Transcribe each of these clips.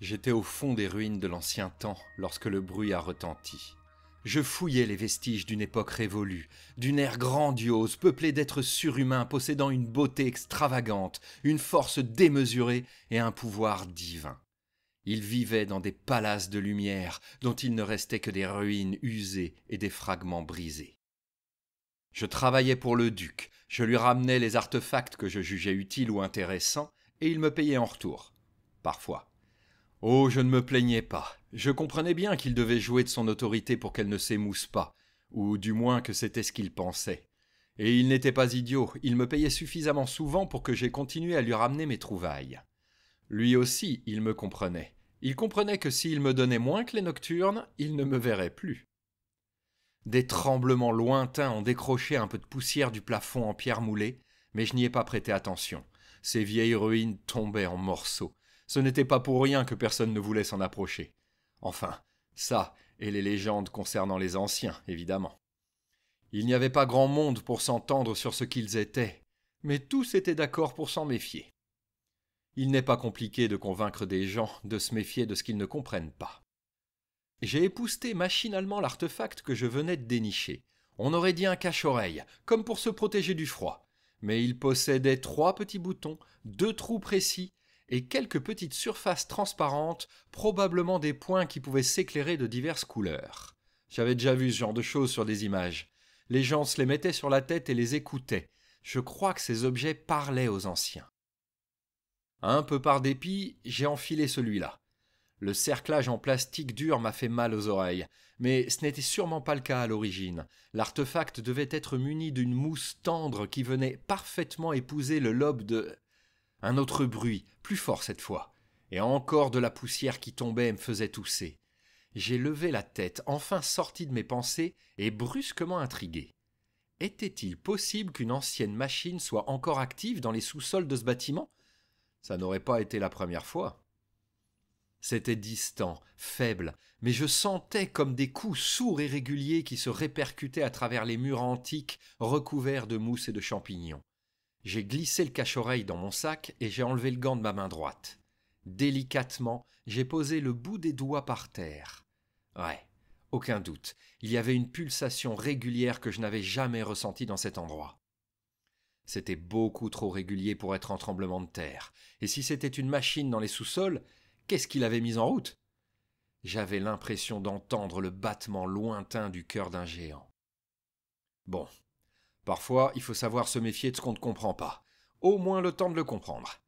J'étais au fond des ruines de l'ancien temps lorsque le bruit a retenti. Je fouillais les vestiges d'une époque révolue, d'une ère grandiose, peuplée d'êtres surhumains possédant une beauté extravagante, une force démesurée et un pouvoir divin. Ils vivaient dans des palaces de lumière dont il ne restait que des ruines usées et des fragments brisés. Je travaillais pour le duc, je lui ramenais les artefacts que je jugeais utiles ou intéressants, et il me payait en retour. Parfois. Oh, je ne me plaignais pas. Je comprenais bien qu'il devait jouer de son autorité pour qu'elle ne s'émousse pas, ou du moins que c'était ce qu'il pensait. Et il n'était pas idiot, il me payait suffisamment souvent pour que j'aie continué à lui ramener mes trouvailles. Lui aussi, il me comprenait. Il comprenait que s'il me donnait moins que les nocturnes, il ne me verrait plus. Des tremblements lointains ont décroché un peu de poussière du plafond en pierre moulée, mais je n'y ai pas prêté attention. Ces vieilles ruines tombaient en morceaux. Ce n'était pas pour rien que personne ne voulait s'en approcher. Enfin, ça, et les légendes concernant les anciens, évidemment. Il n'y avait pas grand monde pour s'entendre sur ce qu'ils étaient, mais tous étaient d'accord pour s'en méfier. Il n'est pas compliqué de convaincre des gens de se méfier de ce qu'ils ne comprennent pas. J'ai épousseté machinalement l'artefact que je venais de dénicher. On aurait dit un cache-oreille, comme pour se protéger du froid. Mais il possédait 3 petits boutons, 2 trous précis, et quelques petites surfaces transparentes, probablement des points qui pouvaient s'éclairer de diverses couleurs. J'avais déjà vu ce genre de choses sur des images. Les gens se les mettaient sur la tête et les écoutaient. Je crois que ces objets parlaient aux anciens. Un peu par dépit, j'ai enfilé celui-là. Le cerclage en plastique dur m'a fait mal aux oreilles, mais ce n'était sûrement pas le cas à l'origine. L'artefact devait être muni d'une mousse tendre qui venait parfaitement épouser le lobe de... Un autre bruit, plus fort cette fois, et encore de la poussière qui tombait et me faisait tousser. J'ai levé la tête, enfin sorti de mes pensées, et brusquement intrigué. Était-il possible qu'une ancienne machine soit encore active dans les sous-sols de ce bâtiment ? Ça n'aurait pas été la première fois. C'était distant, faible, mais je sentais comme des coups sourds et réguliers qui se répercutaient à travers les murs antiques recouverts de mousse et de champignons. J'ai glissé le cache-oreille dans mon sac et j'ai enlevé le gant de ma main droite. Délicatement, j'ai posé le bout des doigts par terre. Ouais, aucun doute, il y avait une pulsation régulière que je n'avais jamais ressentie dans cet endroit. C'était beaucoup trop régulier pour être un tremblement de terre, et si c'était une machine dans les sous-sols, qu'est-ce qu'il avait mis en route ? J'avais l'impression d'entendre le battement lointain du cœur d'un géant. Bon, parfois il faut savoir se méfier de ce qu'on ne comprend pas. Au moins le temps de le comprendre.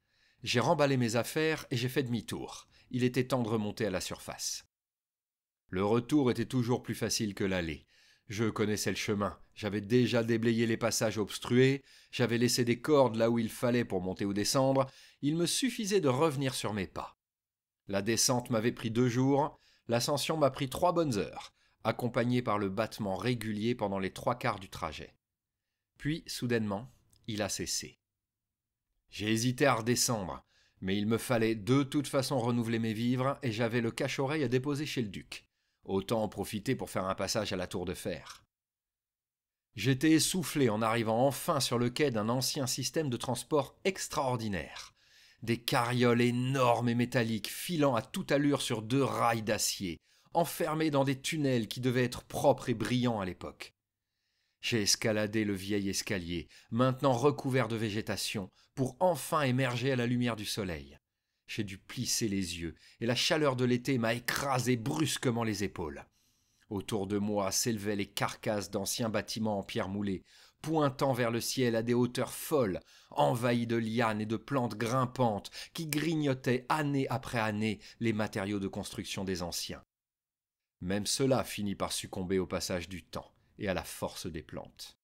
J'ai remballé mes affaires et j'ai fait demi-tour. Il était temps de remonter à la surface. Le retour était toujours plus facile que l'aller. Je connaissais le chemin, j'avais déjà déblayé les passages obstrués, j'avais laissé des cordes là où il fallait pour monter ou descendre, il me suffisait de revenir sur mes pas. La descente m'avait pris 2 jours, l'ascension m'a pris 3 bonnes heures, accompagné par le battement régulier pendant les 3/4 du trajet. Puis, soudainement, il a cessé. J'ai hésité à redescendre, mais il me fallait de toute façon renouveler mes vivres et j'avais le cache-oreille à déposer chez le duc. Autant en profiter pour faire un passage à la tour de fer. J'étais essoufflé en arrivant enfin sur le quai d'un ancien système de transport extraordinaire. Des carrioles énormes et métalliques filant à toute allure sur 2 rails d'acier, enfermés dans des tunnels qui devaient être propres et brillants à l'époque. J'ai escaladé le vieil escalier, maintenant recouvert de végétation, pour enfin émerger à la lumière du soleil. J'ai dû plisser les yeux, et la chaleur de l'été m'a écrasé brusquement les épaules. Autour de moi s'élevaient les carcasses d'anciens bâtiments en pierre moulée, pointant vers le ciel à des hauteurs folles, envahies de lianes et de plantes grimpantes qui grignotaient année après année les matériaux de construction des anciens. Même cela finit par succomber au passage du temps et à la force des plantes.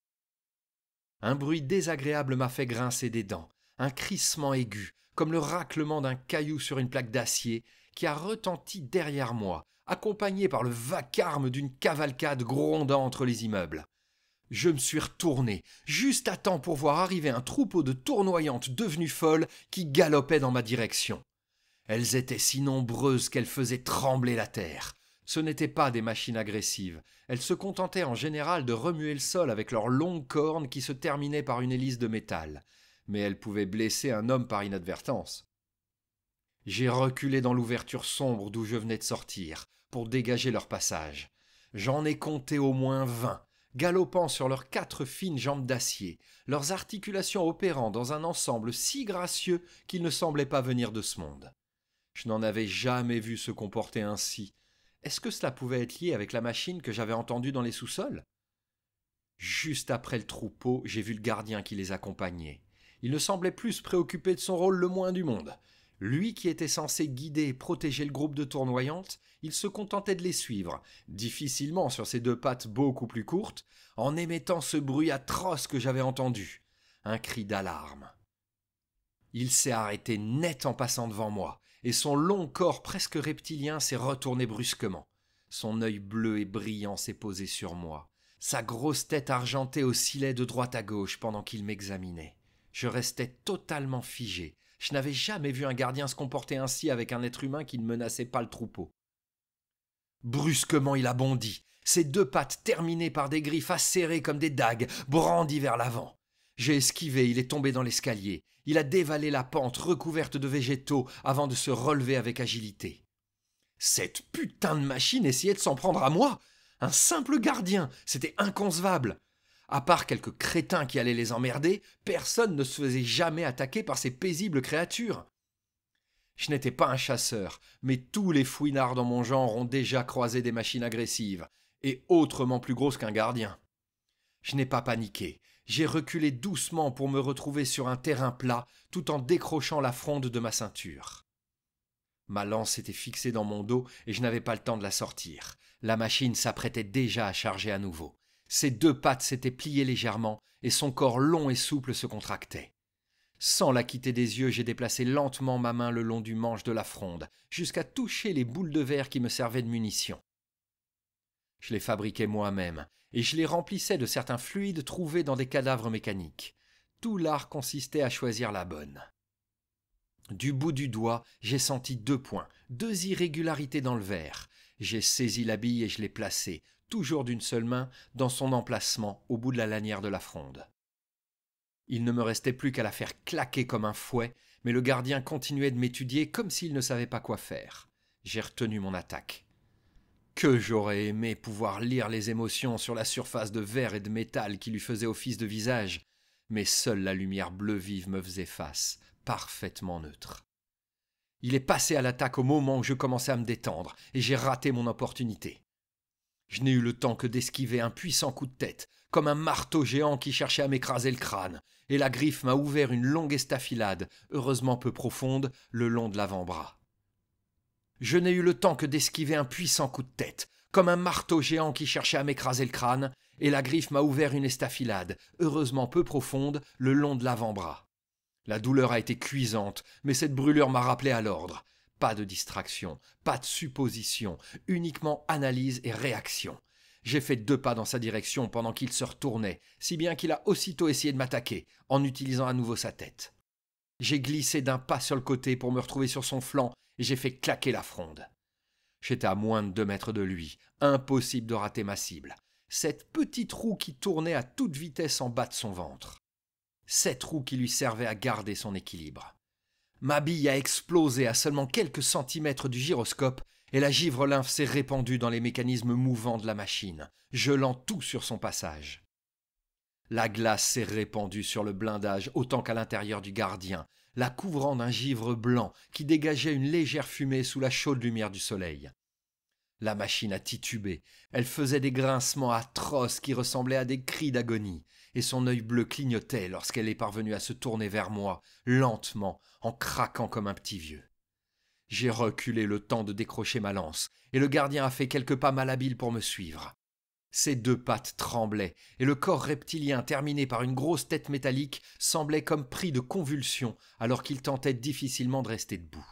Un bruit désagréable m'a fait grincer des dents, un crissement aigu, comme le raclement d'un caillou sur une plaque d'acier, qui a retenti derrière moi, accompagné par le vacarme d'une cavalcade grondant entre les immeubles. Je me suis retourné, juste à temps pour voir arriver un troupeau de tournoyantes devenues folles qui galopaient dans ma direction. Elles étaient si nombreuses qu'elles faisaient trembler la terre. Ce n'étaient pas des machines agressives. Elles se contentaient en général de remuer le sol avec leurs longues cornes qui se terminaient par une hélice de métal. Mais elles pouvaient blesser un homme par inadvertance. J'ai reculé dans l'ouverture sombre d'où je venais de sortir, pour dégager leur passage. J'en ai compté au moins 20, galopant sur leurs 4 fines jambes d'acier, leurs articulations opérant dans un ensemble si gracieux qu'ils ne semblaient pas venir de ce monde. Je n'en avais jamais vu se comporter ainsi. Est-ce que cela pouvait être lié avec la machine que j'avais entendue dans les sous-sols? Juste après le troupeau, j'ai vu le gardien qui les accompagnait. Il ne semblait plus se préoccuper de son rôle le moins du monde. Lui qui était censé guider et protéger le groupe de tournoyantes, il se contentait de les suivre, difficilement sur ses 2 pattes beaucoup plus courtes, en émettant ce bruit atroce que j'avais entendu, un cri d'alarme. Il s'est arrêté net en passant devant moi, et son long corps presque reptilien s'est retourné brusquement. Son œil bleu et brillant s'est posé sur moi. Sa grosse tête argentée oscillait de droite à gauche pendant qu'il m'examinait. Je restais totalement figé. Je n'avais jamais vu un gardien se comporter ainsi avec un être humain qui ne menaçait pas le troupeau. Brusquement, il a bondi, ses 2 pattes terminées par des griffes acérées comme des dagues, brandies vers l'avant. J'ai esquivé, il est tombé dans l'escalier. Il a dévalé la pente recouverte de végétaux avant de se relever avec agilité. Cette putain de machine essayait de s'en prendre à moi. Un simple gardien, c'était inconcevable. À part quelques crétins qui allaient les emmerder, personne ne se faisait jamais attaquer par ces paisibles créatures. Je n'étais pas un chasseur, mais tous les fouinards dans mon genre ont déjà croisé des machines agressives, et autrement plus grosses qu'un gardien. Je n'ai pas paniqué, j'ai reculé doucement pour me retrouver sur un terrain plat, tout en décrochant la fronde de ma ceinture. Ma lance était fixée dans mon dos et je n'avais pas le temps de la sortir. La machine s'apprêtait déjà à charger à nouveau. Ses 2 pattes s'étaient pliées légèrement et son corps long et souple se contractait. Sans la quitter des yeux, j'ai déplacé lentement ma main le long du manche de la fronde, jusqu'à toucher les boules de verre qui me servaient de munitions. Je les fabriquais moi-même, et je les remplissais de certains fluides trouvés dans des cadavres mécaniques. Tout l'art consistait à choisir la bonne. Du bout du doigt, j'ai senti 2 points, 2 irrégularités dans le verre. J'ai saisi la bille et je l'ai placée, toujours d'une seule main, dans son emplacement au bout de la lanière de la fronde. Il ne me restait plus qu'à la faire claquer comme un fouet, mais le gardien continuait de m'étudier comme s'il ne savait pas quoi faire. J'ai retenu mon attaque. Que j'aurais aimé pouvoir lire les émotions sur la surface de verre et de métal qui lui faisait office de visage, mais seule la lumière bleue vive me faisait face, parfaitement neutre. Il est passé à l'attaque au moment où je commençais à me détendre, et j'ai raté mon opportunité. Je n'ai eu le temps que d'esquiver un puissant coup de tête, comme un marteau géant qui cherchait à m'écraser le crâne, et la griffe m'a ouvert une longue estafilade, heureusement peu profonde, le long de l'avant-bras. Je n'ai eu le temps que d'esquiver un puissant coup de tête, comme un marteau géant qui cherchait à m'écraser le crâne, et la griffe m'a ouvert une estafilade, heureusement peu profonde, le long de l'avant-bras. La douleur a été cuisante, mais cette brûlure m'a rappelé à l'ordre. Pas de distraction, pas de supposition, uniquement analyse et réaction. J'ai fait 2 pas dans sa direction pendant qu'il se retournait, si bien qu'il a aussitôt essayé de m'attaquer, en utilisant à nouveau sa tête. J'ai glissé d'un pas sur le côté pour me retrouver sur son flanc, et j'ai fait claquer la fronde. J'étais à moins de 2 mètres de lui, impossible de rater ma cible. Cette petite roue qui tournait à toute vitesse en bas de son ventre. Cette roue qui lui servait à garder son équilibre. Ma bille a explosé à seulement quelques centimètres du gyroscope et la givre lymphe s'est répandue dans les mécanismes mouvants de la machine, gelant tout sur son passage. La glace s'est répandue sur le blindage autant qu'à l'intérieur du gardien, la couvrant d'un givre blanc qui dégageait une légère fumée sous la chaude lumière du soleil. La machine a titubé, elle faisait des grincements atroces qui ressemblaient à des cris d'agonie, et son œil bleu clignotait lorsqu'elle est parvenue à se tourner vers moi, lentement, en craquant comme un petit vieux. J'ai reculé le temps de décrocher ma lance, et le gardien a fait quelques pas malhabiles pour me suivre. Ses 2 pattes tremblaient, et le corps reptilien terminé par une grosse tête métallique semblait comme pris de convulsions alors qu'il tentait difficilement de rester debout.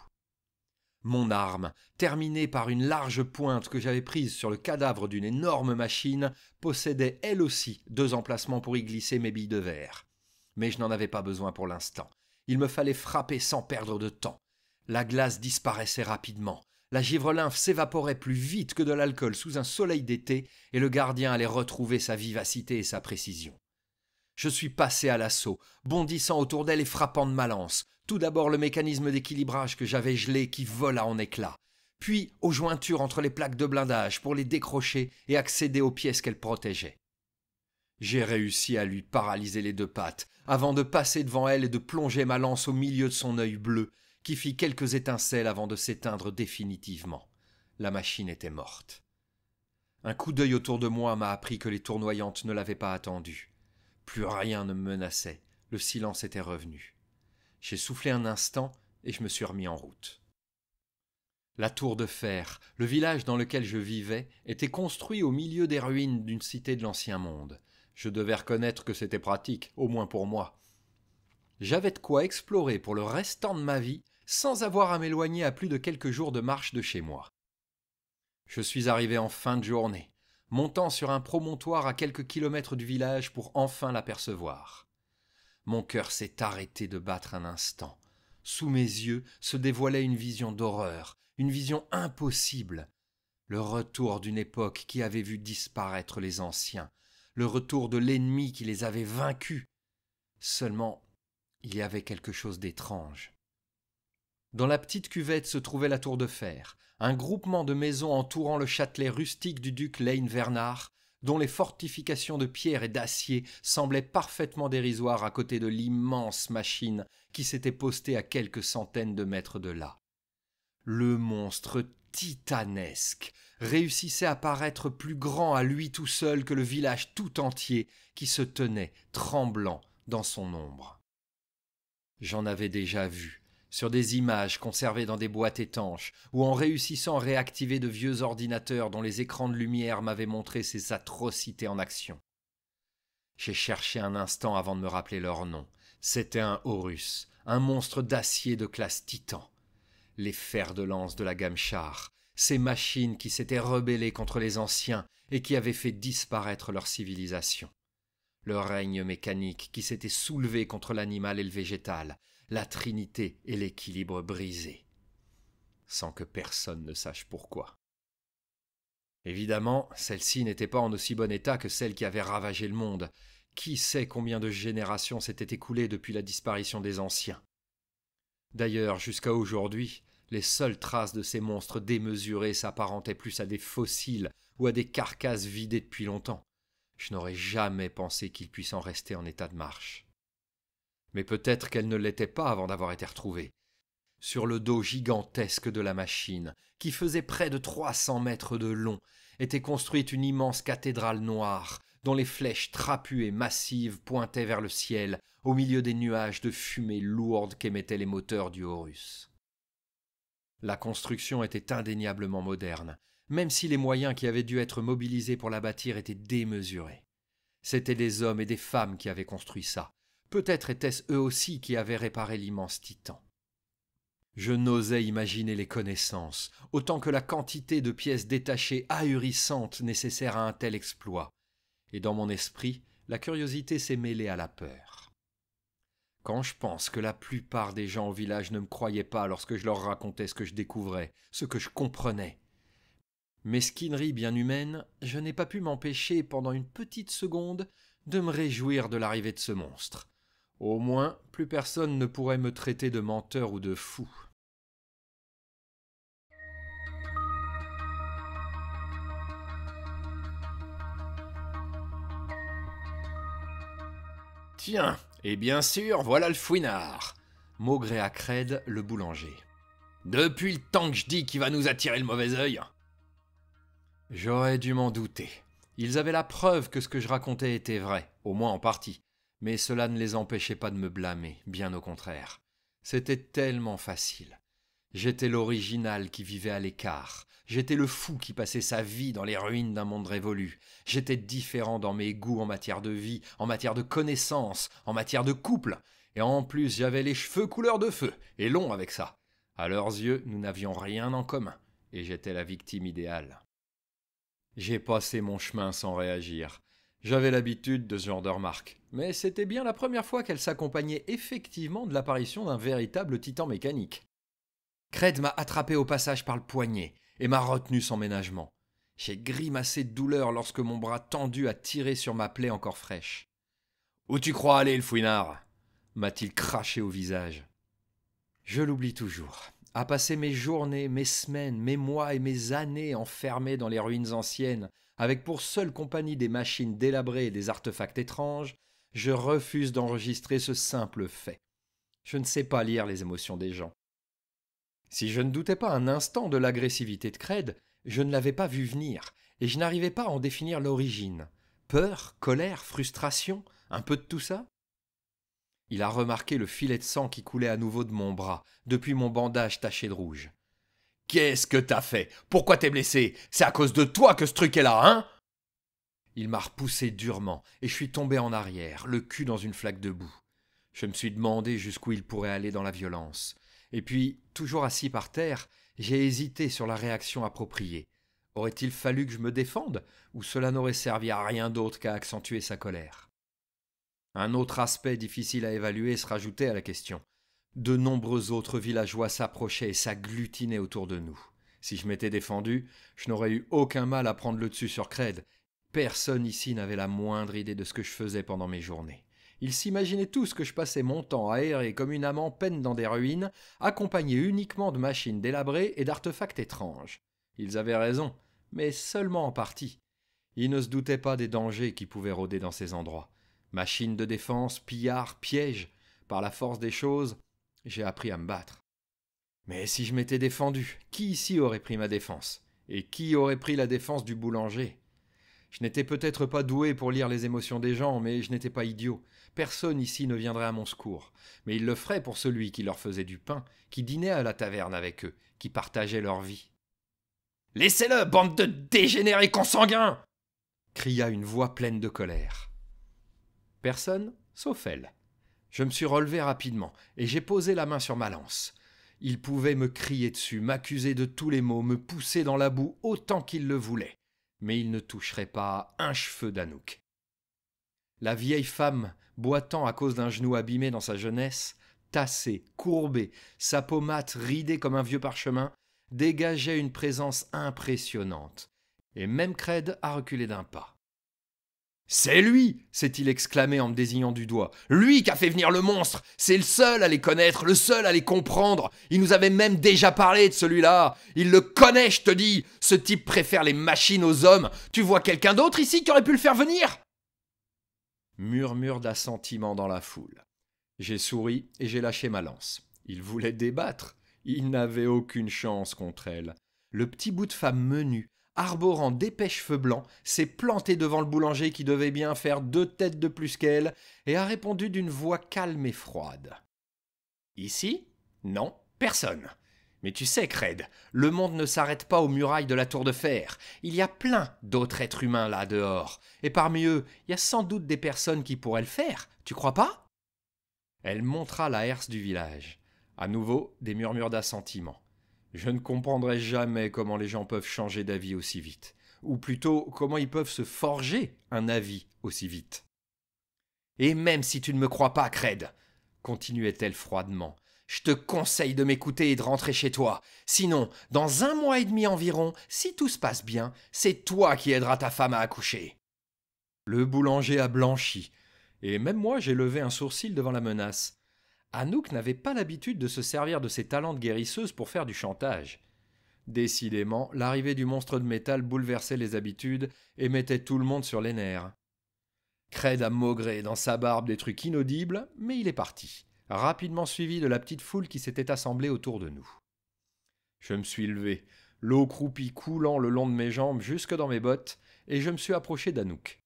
Mon arme, terminée par une large pointe que j'avais prise sur le cadavre d'une énorme machine, possédait elle aussi 2 emplacements pour y glisser mes billes de verre. Mais je n'en avais pas besoin pour l'instant. Il me fallait frapper sans perdre de temps. La glace disparaissait rapidement. La givre lymphe s'évaporait plus vite que de l'alcool sous un soleil d'été, et le gardien allait retrouver sa vivacité et sa précision. Je suis passé à l'assaut, bondissant autour d'elle et frappant de ma lance. Tout d'abord le mécanisme d'équilibrage que j'avais gelé qui vola en éclats, puis aux jointures entre les plaques de blindage pour les décrocher et accéder aux pièces qu'elle protégeait. J'ai réussi à lui paralyser les deux pattes, avant de passer devant elle et de plonger ma lance au milieu de son œil bleu, qui fit quelques étincelles avant de s'éteindre définitivement. La machine était morte. Un coup d'œil autour de moi m'a appris que les tournoyantes ne l'avaient pas attendu. Plus rien ne me menaçait, le silence était revenu. J'ai soufflé un instant et je me suis remis en route. La tour de fer, le village dans lequel je vivais, était construit au milieu des ruines d'une cité de l'ancien monde. Je devais reconnaître que c'était pratique, au moins pour moi. J'avais de quoi explorer pour le restant de ma vie sans avoir à m'éloigner à plus de quelques jours de marche de chez moi. Je suis arrivé en fin de journée, montant sur un promontoire à quelques kilomètres du village pour enfin l'apercevoir. Mon cœur s'est arrêté de battre un instant. Sous mes yeux se dévoilait une vision d'horreur, une vision impossible. Le retour d'une époque qui avait vu disparaître les anciens, le retour de l'ennemi qui les avait vaincus. Seulement, il y avait quelque chose d'étrange. Dans la petite cuvette se trouvait la tour de fer, un groupement de maisons entourant le châtelet rustique du duc Lane-Vernard, dont les fortifications de pierre et d'acier semblaient parfaitement dérisoires à côté de l'immense machine qui s'était postée à quelques centaines de mètres de là. Le monstre titanesque réussissait à paraître plus grand à lui tout seul que le village tout entier qui se tenait, tremblant, dans son ombre. J'en avais déjà vu, sur des images conservées dans des boîtes étanches, ou en réussissant à réactiver de vieux ordinateurs dont les écrans de lumière m'avaient montré ces atrocités en action. J'ai cherché un instant avant de me rappeler leur nom. C'était un Horus, un monstre d'acier de classe titan. Les fers de lance de la gamme char, ces machines qui s'étaient rebellées contre les anciens et qui avaient fait disparaître leur civilisation. Le règne mécanique qui s'était soulevé contre l'animal et le végétal, la trinité et l'équilibre brisé, sans que personne ne sache pourquoi. Évidemment, celle-ci n'était pas en aussi bon état que celle qui avait ravagé le monde. Qui sait combien de générations s'étaient écoulées depuis la disparition des anciens? D'ailleurs, jusqu'à aujourd'hui, les seules traces de ces monstres démesurés s'apparentaient plus à des fossiles ou à des carcasses vidées depuis longtemps. Je n'aurais jamais pensé qu'ils puissent en rester en état de marche. Mais peut-être qu'elles ne l'étaient pas avant d'avoir été retrouvées. Sur le dos gigantesque de la machine, qui faisait près de 300 mètres de long, était construite une immense cathédrale noire, dont les flèches trapues et massives pointaient vers le ciel, au milieu des nuages de fumée lourde qu'émettaient les moteurs du Horus. La construction était indéniablement moderne, même si les moyens qui avaient dû être mobilisés pour la bâtir étaient démesurés. C'étaient des hommes et des femmes qui avaient construit ça. Peut-être étaient-ce eux aussi qui avaient réparé l'immense titan. Je n'osais imaginer les connaissances, autant que la quantité de pièces détachées ahurissantes nécessaires à un tel exploit. Et dans mon esprit, la curiosité s'est mêlée à la peur. Quand je pense que la plupart des gens au village ne me croyaient pas lorsque je leur racontais ce que je découvrais, ce que je comprenais. Mesquinerie bien humaine, je n'ai pas pu m'empêcher pendant une petite seconde de me réjouir de l'arrivée de ce monstre. Au moins, plus personne ne pourrait me traiter de menteur ou de fou. Tiens, et bien sûr, voilà le fouinard, maugréa à Cred, le boulanger. Depuis le temps que je dis qu'il va nous attirer le mauvais œil. J'aurais dû m'en douter. Ils avaient la preuve que ce que je racontais était vrai, au moins en partie. Mais cela ne les empêchait pas de me blâmer, bien au contraire. C'était tellement facile. J'étais l'original qui vivait à l'écart. J'étais le fou qui passait sa vie dans les ruines d'un monde révolu. J'étais différent dans mes goûts en matière de vie, en matière de connaissances, en matière de couple. Et en plus, j'avais les cheveux couleur de feu, et longs avec ça. À leurs yeux, nous n'avions rien en commun, et j'étais la victime idéale. J'ai passé mon chemin sans réagir. J'avais l'habitude de ce genre de remarques, mais c'était bien la première fois qu'elle s'accompagnait effectivement de l'apparition d'un véritable titan mécanique. Cred m'a attrapé au passage par le poignet et m'a retenu sans ménagement. J'ai grimacé de douleur lorsque mon bras tendu a tiré sur ma plaie encore fraîche. Où tu crois aller, le fouinard ?» m'a-t-il craché au visage. Je l'oublie toujours. À passer mes journées, mes semaines, mes mois et mes années enfermés dans les ruines anciennes, avec pour seule compagnie des machines délabrées et des artefacts étranges, je refuse d'enregistrer ce simple fait. Je ne sais pas lire les émotions des gens. Si je ne doutais pas un instant de l'agressivité de Cred, je ne l'avais pas vu venir, et je n'arrivais pas à en définir l'origine. Peur, colère, frustration, un peu de tout ça? Il a remarqué le filet de sang qui coulait à nouveau de mon bras, depuis mon bandage taché de rouge. « Qu'est-ce que t'as fait? Pourquoi t'es blessé? C'est à cause de toi que ce truc est là, hein ?» Il m'a repoussé durement, et je suis tombé en arrière, le cul dans une flaque de boue. Je me suis demandé jusqu'où il pourrait aller dans la violence. Et puis, toujours assis par terre, j'ai hésité sur la réaction appropriée. Aurait-il fallu que je me défende, ou cela n'aurait servi à rien d'autre qu'à accentuer sa colère? Un autre aspect difficile à évaluer se rajoutait à la question. De nombreux autres villageois s'approchaient et s'agglutinaient autour de nous. Si je m'étais défendu, je n'aurais eu aucun mal à prendre le dessus sur Cred. Personne ici n'avait la moindre idée de ce que je faisais pendant mes journées. Ils s'imaginaient tous que je passais mon temps à errer comme une âme en peine dans des ruines, accompagné uniquement de machines délabrées et d'artefacts étranges. Ils avaient raison, mais seulement en partie. Ils ne se doutaient pas des dangers qui pouvaient rôder dans ces endroits. Machines de défense, pillards, pièges. Par la force des choses, j'ai appris à me battre. Mais si je m'étais défendu, qui ici aurait pris ma défense? Et qui aurait pris la défense du boulanger? Je n'étais peut-être pas doué pour lire les émotions des gens, mais je n'étais pas idiot. Personne ici ne viendrait à mon secours. Mais il le ferait pour celui qui leur faisait du pain, qui dînait à la taverne avec eux, qui partageait leur vie. « Laissez-le, bande de dégénérés consanguins !» cria une voix pleine de colère. Personne, sauf elle. Je me suis relevé rapidement, et j'ai posé la main sur ma lance. Il pouvait me crier dessus, m'accuser de tous les maux, me pousser dans la boue autant qu'il le voulait. Mais il ne toucherait pas un cheveu d'Anouk. La vieille femme, boitant à cause d'un genou abîmé dans sa jeunesse, tassée, courbée, sa peau mate ridée comme un vieux parchemin, dégageait une présence impressionnante. Et même Cred a reculé d'un pas. « C'est lui !» s'est-il exclamé en me désignant du doigt. « Lui qui a fait venir le monstre. C'est le seul à les connaître, le seul à les comprendre. Il nous avait même déjà parlé de celui-là. Il le connaît, je te dis. Ce type préfère les machines aux hommes. Tu vois quelqu'un d'autre ici qui aurait pu le faire venir ?» Murmure d'assentiment dans la foule. J'ai souri et j'ai lâché ma lance. Il voulait débattre. Il n'avait aucune chance contre elle. Le petit bout de femme menue, arborant d'épais cheveux blancs, s'est planté devant le boulanger qui devait bien faire 2 têtes de plus qu'elle, et a répondu d'une voix calme et froide. « Ici ? Non, personne. Mais tu sais, Cred, le monde ne s'arrête pas aux murailles de la tour de fer. Il y a plein d'autres êtres humains là dehors, et parmi eux, il y a sans doute des personnes qui pourraient le faire, tu crois pas ?» Elle montra la herse du village. À nouveau, des murmures d'assentiment. Je ne comprendrai jamais comment les gens peuvent changer d'avis aussi vite. Ou plutôt, comment ils peuvent se forger un avis aussi vite. « Et même si tu ne me crois pas, Cred, continuait-elle froidement, je te conseille de m'écouter et de rentrer chez toi. Sinon, dans 1 mois et demi environ, si tout se passe bien, c'est toi qui aideras ta femme à accoucher. » Le boulanger a blanchi, et même moi j'ai levé un sourcil devant la menace. Anouk n'avait pas l'habitude de se servir de ses talents de guérisseuse pour faire du chantage. Décidément, l'arrivée du monstre de métal bouleversait les habitudes et mettait tout le monde sur les nerfs. Cred a maugré dans sa barbe des trucs inaudibles, mais il est parti, rapidement suivi de la petite foule qui s'était assemblée autour de nous. Je me suis levé, l'eau croupie coulant le long de mes jambes jusque dans mes bottes, et je me suis approché d'Anouk.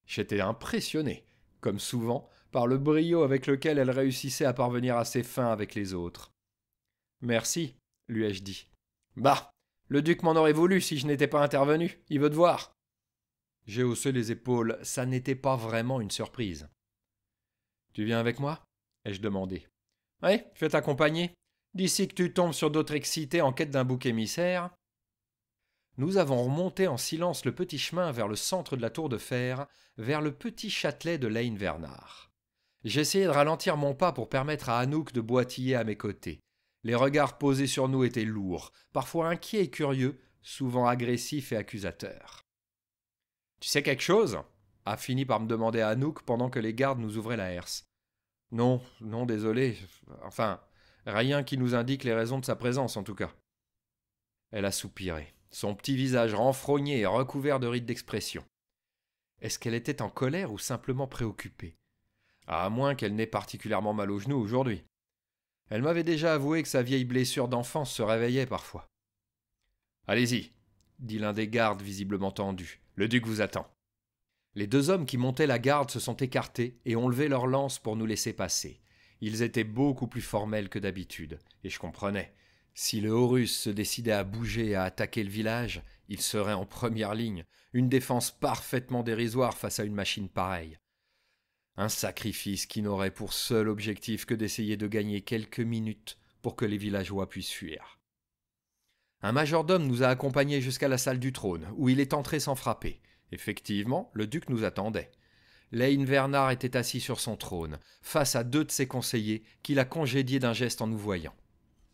J'étais impressionné, comme souvent, par le brio avec lequel elle réussissait à parvenir à ses fins avec les autres. « Merci, lui ai-je dit. « Bah, le duc m'en aurait voulu si je n'étais pas intervenu, il veut te voir. » J'ai haussé les épaules, ça n'était pas vraiment une surprise. « Tu viens avec moi ?» ai-je demandé. « Oui, je vais t'accompagner. D'ici que tu tombes sur d'autres excités en quête d'un bouc émissaire. » Nous avons remonté en silence le petit chemin vers le centre de la tour de fer, vers le petit châtelet de Lane-Vernard. J'essayais de ralentir mon pas pour permettre à Anouk de boitiller à mes côtés. Les regards posés sur nous étaient lourds, parfois inquiets et curieux, souvent agressifs et accusateurs. « Tu sais quelque chose ?» a fini par me demander Anouk pendant que les gardes nous ouvraient la herse. Non, non, désolé. Enfin, rien qui nous indique les raisons de sa présence, en tout cas. Elle a soupiré, son petit visage renfrogné et recouvert de rides d'expression. Est-ce qu'elle était en colère ou simplement préoccupée? À moins qu'elle n'ait particulièrement mal au genou aujourd'hui. Elle m'avait déjà avoué que sa vieille blessure d'enfance se réveillait parfois. Allez-y, dit l'un des gardes visiblement tendu. Le duc vous attend. Les deux hommes qui montaient la garde se sont écartés et ont levé leurs lances pour nous laisser passer. Ils étaient beaucoup plus formels que d'habitude, et je comprenais. Si le Horus se décidait à bouger et à attaquer le village, il serait en première ligne, une défense parfaitement dérisoire face à une machine pareille. Un sacrifice qui n'aurait pour seul objectif que d'essayer de gagner quelques minutes pour que les villageois puissent fuir. Un majordome nous a accompagnés jusqu'à la salle du trône, où il est entré sans frapper. Effectivement, le duc nous attendait. Lane Vernard était assis sur son trône, face à deux de ses conseillers, qu'il a congédiés d'un geste en nous voyant.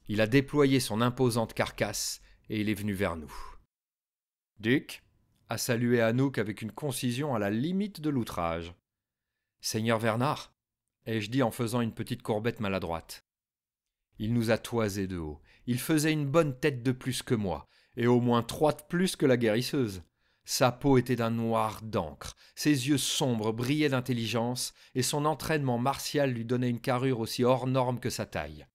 Il a déployé son imposante carcasse, et il est venu vers nous. « Duc » a salué Anouk avec une concision à la limite de l'outrage. « Seigneur Vernard » ai-je dit en faisant une petite courbette maladroite. Il nous a toisés de haut. Il faisait une bonne tête de plus que moi, et au moins 3 de plus que la guérisseuse. Sa peau était d'un noir d'encre, ses yeux sombres brillaient d'intelligence, et son entraînement martial lui donnait une carrure aussi hors norme que sa taille.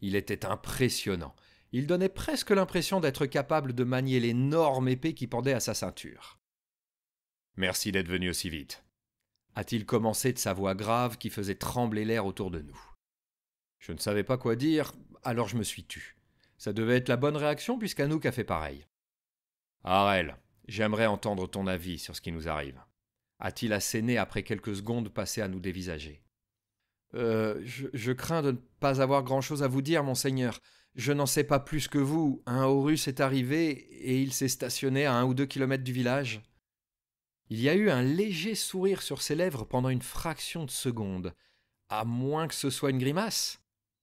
Il était impressionnant. Il donnait presque l'impression d'être capable de manier l'énorme épée qui pendait à sa ceinture. « Merci d'être venu aussi vite », a-t-il commencé de sa voix grave qui faisait trembler l'air autour de nous. Je ne savais pas quoi dire, alors je me suis tu. Ça devait être la bonne réaction puisqu'Anouk a fait pareil. « Harel, j'aimerais entendre ton avis sur ce qui nous arrive », a-t-il asséné après quelques secondes passées à nous dévisager. Je crains de ne pas avoir grand-chose à vous dire, monseigneur. Je n'en sais pas plus que vous. Un Horus est arrivé et il s'est stationné à 1 ou 2 kilomètres du village. » Il y a eu un léger sourire sur ses lèvres pendant une fraction de seconde, à moins que ce soit une grimace.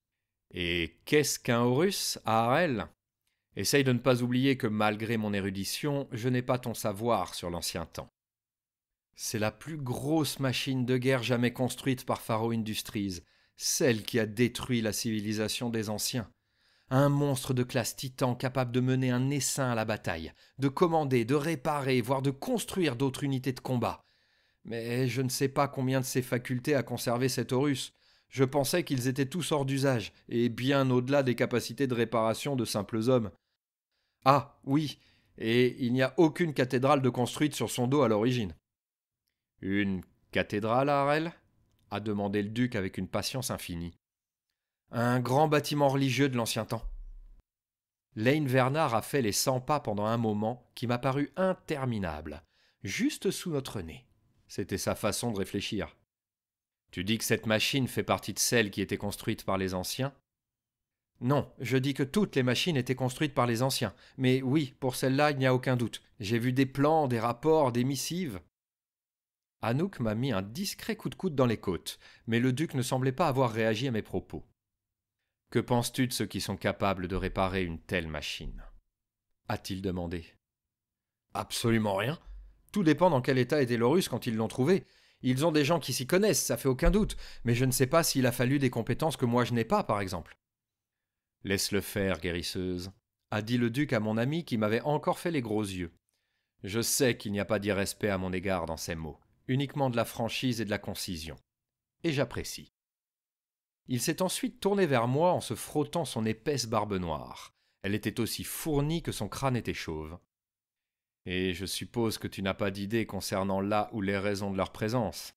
« Et qu'est-ce qu'un Horus, Harel ? Essaye de ne pas oublier que malgré mon érudition, je n'ai pas ton savoir sur l'ancien temps. C'est la plus grosse machine de guerre jamais construite par Pharaoh Industries, celle qui a détruit la civilisation des anciens. Un monstre de classe titan capable de mener un essaim à la bataille, de commander, de réparer, voire de construire d'autres unités de combat. Mais je ne sais pas combien de ses facultés a conservé cet Horus. Je pensais qu'ils étaient tous hors d'usage, et bien au-delà des capacités de réparation de simples hommes. Ah, oui, et il n'y a aucune cathédrale de construite sur son dos à l'origine. « Une cathédrale, Harel » a demandé le duc avec une patience infinie. « Un grand bâtiment religieux de l'ancien temps. » Lane Vernard a fait les 100 pas pendant un moment qui m'a paru interminable, juste sous notre nez. C'était sa façon de réfléchir. « Tu dis que cette machine fait partie de celles qui étaient construites par les anciens ?»« Non, je dis que toutes les machines étaient construites par les anciens. Mais oui, pour celle-là, il n'y a aucun doute. J'ai vu des plans, des rapports, des missives. » Anouk m'a mis un discret coup de coude dans les côtes, mais le duc ne semblait pas avoir réagi à mes propos. « Que penses-tu de ceux qui sont capables de réparer une telle machine ?» a-t-il demandé. « Absolument rien. Tout dépend dans quel état était l'Horus quand ils l'ont trouvé. Ils ont des gens qui s'y connaissent, ça fait aucun doute, mais je ne sais pas s'il a fallu des compétences que moi je n'ai pas, par exemple. »« Laisse-le faire, guérisseuse, » a dit le duc à mon ami qui m'avait encore fait les gros yeux. Je sais qu'il n'y a pas d'irrespect à mon égard dans ces mots. Uniquement de la franchise et de la concision. Et j'apprécie. Il s'est ensuite tourné vers moi en se frottant son épaisse barbe noire. Elle était aussi fournie que son crâne était chauve. « Et je suppose que tu n'as pas d'idée concernant là ou les raisons de leur présence. »«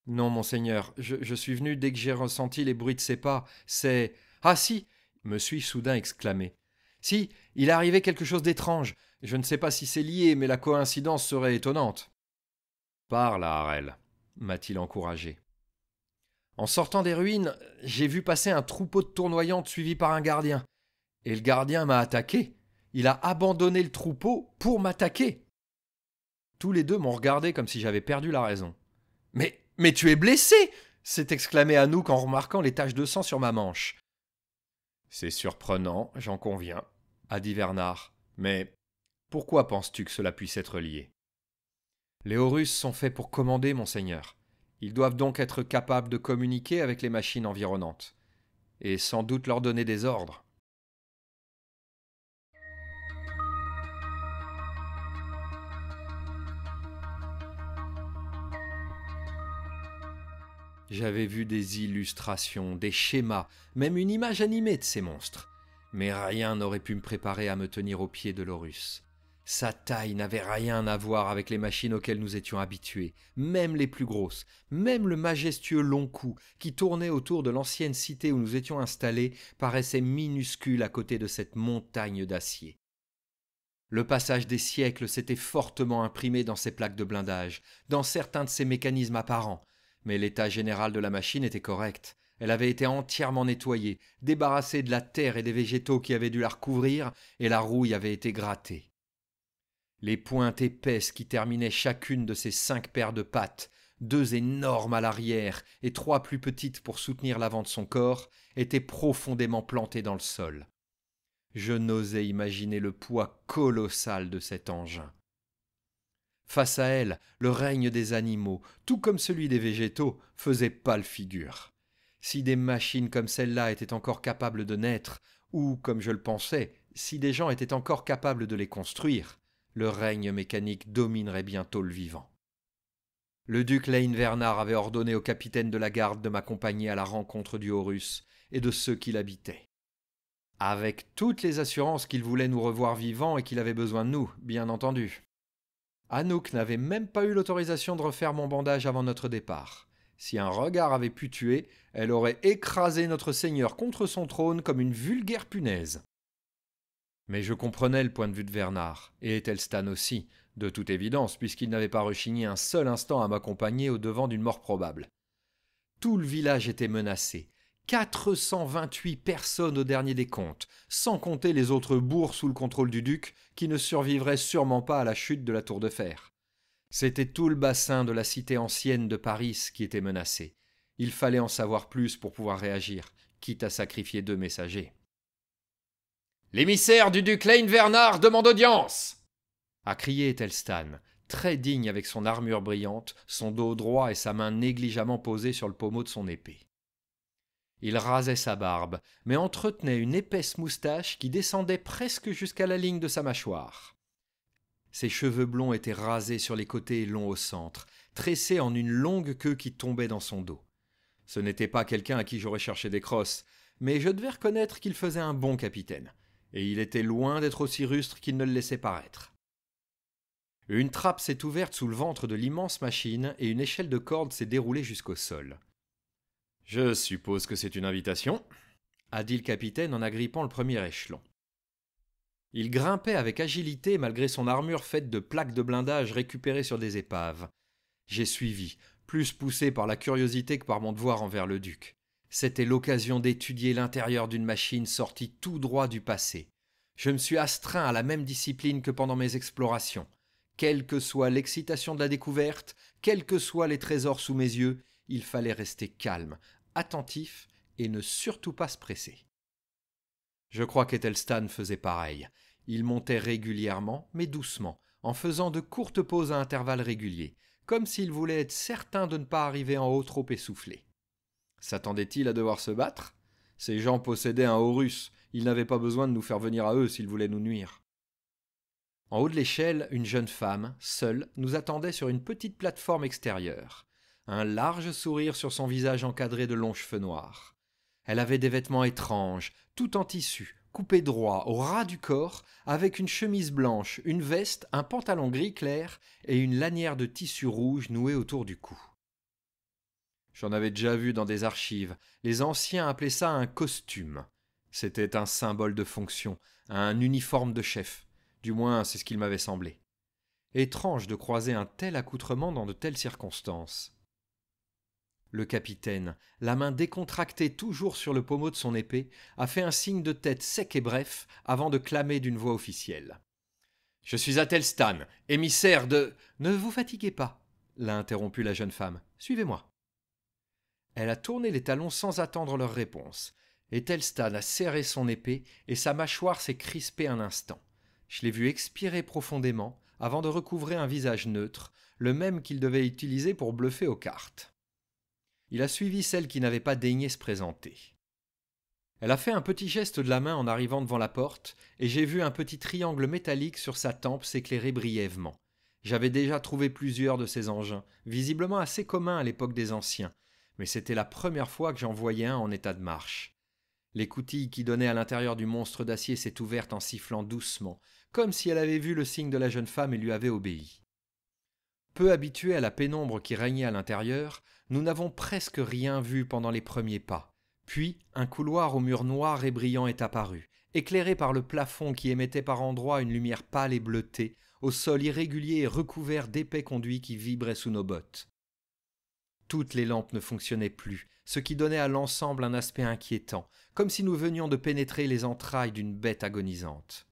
Non, monseigneur, je suis venu dès que j'ai ressenti les bruits de ses pas. C'est... »« Ah si !» me suis-je soudain exclamé. « Si, il est arrivé quelque chose d'étrange. Je ne sais pas si c'est lié, mais la coïncidence serait étonnante. » « Parle, Harel, » m'a-t-il encouragé. En sortant des ruines, j'ai vu passer un troupeau de tournoyantes suivi par un gardien. Et le gardien m'a attaqué. Il a abandonné le troupeau pour m'attaquer. Tous les deux m'ont regardé comme si j'avais perdu la raison. « Mais tu es blessé !» s'est exclamé Anouk en remarquant les taches de sang sur ma manche. « C'est surprenant, j'en conviens, » a dit Vernard. « Mais pourquoi penses-tu que cela puisse être lié ?» Les Horus sont faits pour commander, monseigneur. Ils doivent donc être capables de communiquer avec les machines environnantes, et sans doute leur donner des ordres. J'avais vu des illustrations, des schémas, même une image animée de ces monstres. Mais rien n'aurait pu me préparer à me tenir au pied de l'Horus. Sa taille n'avait rien à voir avec les machines auxquelles nous étions habitués, même les plus grosses, même le majestueux long cou qui tournait autour de l'ancienne cité où nous étions installés paraissait minuscule à côté de cette montagne d'acier. Le passage des siècles s'était fortement imprimé dans ces plaques de blindage, dans certains de ces mécanismes apparents, mais l'état général de la machine était correct. Elle avait été entièrement nettoyée, débarrassée de la terre et des végétaux qui avaient dû la recouvrir, et la rouille avait été grattée. Les pointes épaisses qui terminaient chacune de ces 5 paires de pattes, 2 énormes à l'arrière et 3 plus petites pour soutenir l'avant de son corps, étaient profondément plantées dans le sol. Je n'osais imaginer le poids colossal de cet engin. Face à elle, le règne des animaux, tout comme celui des végétaux, faisait pâle figure. Si des machines comme celle-là étaient encore capables de naître, ou, comme je le pensais, si des gens étaient encore capables de les construire, le règne mécanique dominerait bientôt le vivant. Le duc Leinvernard avait ordonné au capitaine de la garde de m'accompagner à la rencontre du Horus et de ceux qui l'habitaient. Avec toutes les assurances qu'il voulait nous revoir vivants et qu'il avait besoin de nous, bien entendu. Anouk n'avait même pas eu l'autorisation de refaire mon bandage avant notre départ. Si un regard avait pu tuer, elle aurait écrasé notre seigneur contre son trône comme une vulgaire punaise. Mais je comprenais le point de vue de Vernard, et Ethelstan aussi, de toute évidence, puisqu'il n'avait pas rechigné un seul instant à m'accompagner au-devant d'une mort probable. Tout le village était menacé. 428 personnes au dernier des comptes, sans compter les autres bourgs sous le contrôle du duc, qui ne survivraient sûrement pas à la chute de la tour de fer. C'était tout le bassin de la cité ancienne de Paris qui était menacé. Il fallait en savoir plus pour pouvoir réagir, quitte à sacrifier 2 messagers. « L'émissaire du duc Leinvernard demande audience !» a crié Ethelstan, très digne avec son armure brillante, son dos droit et sa main négligemment posée sur le pommeau de son épée. Il rasait sa barbe, mais entretenait une épaisse moustache qui descendait presque jusqu'à la ligne de sa mâchoire. Ses cheveux blonds étaient rasés sur les côtés et longs au centre, tressés en une longue queue qui tombait dans son dos. Ce n'était pas quelqu'un à qui j'aurais cherché des crosses, mais je devais reconnaître qu'il faisait un bon capitaine, et il était loin d'être aussi rustre qu'il ne le laissait paraître. Une trappe s'est ouverte sous le ventre de l'immense machine et une échelle de corde s'est déroulée jusqu'au sol. « Je suppose que c'est une invitation » a dit le capitaine en agrippant le premier échelon. Il grimpait avec agilité malgré son armure faite de plaques de blindage récupérées sur des épaves. J'ai suivi, plus poussé par la curiosité que par mon devoir envers le duc. C'était l'occasion d'étudier l'intérieur d'une machine sortie tout droit du passé. Je me suis astreint à la même discipline que pendant mes explorations. Quelle que soit l'excitation de la découverte, quels que soient les trésors sous mes yeux, il fallait rester calme, attentif et ne surtout pas se presser. Je crois qu'Ethelstan faisait pareil. Il montait régulièrement, mais doucement, en faisant de courtes pauses à intervalles réguliers, comme s'il voulait être certain de ne pas arriver en haut trop essoufflé. S'attendait-il à devoir se battre ? Ces gens possédaient un Horus, ils n'avaient pas besoin de nous faire venir à eux s'ils voulaient nous nuire. En haut de l'échelle, une jeune femme, seule, nous attendait sur une petite plateforme extérieure. Un large sourire sur son visage encadré de longs cheveux noirs. Elle avait des vêtements étranges, tout en tissu, coupés droit au ras du corps, avec une chemise blanche, une veste, un pantalon gris clair et une lanière de tissu rouge nouée autour du cou. J'en avais déjà vu dans des archives. Les anciens appelaient ça un costume. C'était un symbole de fonction, un uniforme de chef. Du moins, c'est ce qu'il m'avait semblé. Étrange de croiser un tel accoutrement dans de telles circonstances. Le capitaine, la main décontractée toujours sur le pommeau de son épée, a fait un signe de tête sec et bref avant de clamer d'une voix officielle. « Je suis Ethelstan, émissaire de… »« Ne vous fatiguez pas, » l'a interrompu la jeune femme. « Suivez-moi. » Elle a tourné les talons sans attendre leur réponse. Ethelstan a serré son épée et sa mâchoire s'est crispée un instant. Je l'ai vu expirer profondément, avant de recouvrer un visage neutre, le même qu'il devait utiliser pour bluffer aux cartes. Il a suivi celle qui n'avait pas daigné se présenter. Elle a fait un petit geste de la main en arrivant devant la porte, et j'ai vu un petit triangle métallique sur sa tempe s'éclairer brièvement. J'avais déjà trouvé plusieurs de ces engins, visiblement assez communs à l'époque des anciens, mais c'était la première fois que j'en voyais un en état de marche. L'écoutille qui donnait à l'intérieur du monstre d'acier s'est ouverte en sifflant doucement, comme si elle avait vu le signe de la jeune femme et lui avait obéi. Peu habitués à la pénombre qui régnait à l'intérieur, nous n'avons presque rien vu pendant les premiers pas. Puis, un couloir aux murs noirs et brillants est apparu, éclairé par le plafond qui émettait par endroits une lumière pâle et bleutée, au sol irrégulier et recouvert d'épais conduits qui vibraient sous nos bottes. Toutes les lampes ne fonctionnaient plus, ce qui donnait à l'ensemble un aspect inquiétant, comme si nous venions de pénétrer les entrailles d'une bête agonisante.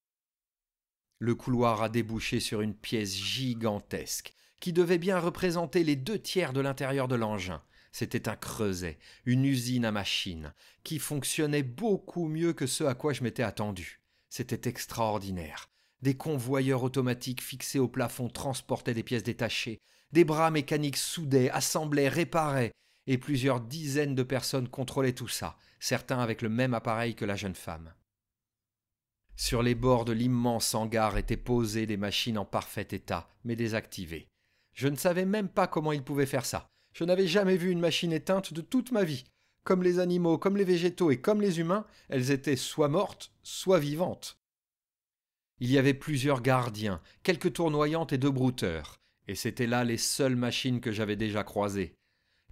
Le couloir a débouché sur une pièce gigantesque, qui devait bien représenter les 2/3 de l'intérieur de l'engin. C'était un creuset, une usine à machines, qui fonctionnait beaucoup mieux que ce à quoi je m'étais attendu. C'était extraordinaire. Des convoyeurs automatiques fixés au plafond transportaient des pièces détachées, des bras mécaniques soudaient, assemblaient, réparaient, et plusieurs dizaines de personnes contrôlaient tout ça, certains avec le même appareil que la jeune femme. Sur les bords de l'immense hangar étaient posées des machines en parfait état, mais désactivées. Je ne savais même pas comment ils pouvaient faire ça. Je n'avais jamais vu une machine éteinte de toute ma vie. Comme les animaux, comme les végétaux et comme les humains, elles étaient soit mortes, soit vivantes. Il y avait plusieurs gardiens, quelques tournoyantes et 2 brouteurs, et c'étaient là les seules machines que j'avais déjà croisées.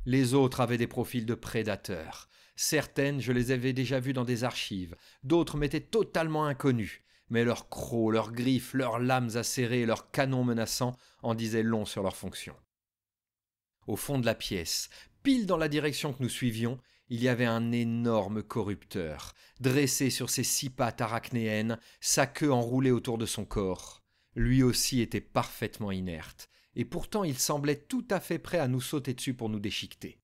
Les autres avaient des profils de prédateurs. Certaines, je les avais déjà vues dans des archives, d'autres m'étaient totalement inconnues, mais leurs crocs, leurs griffes, leurs lames acérées et leurs canons menaçants en disaient long sur leur fonction. Au fond de la pièce, pile dans la direction que nous suivions, il y avait un énorme corrupteur, dressé sur ses 6 pattes arachnéennes, sa queue enroulée autour de son corps. Lui aussi était parfaitement inerte, et pourtant il semblait tout à fait prêt à nous sauter dessus pour nous déchiqueter.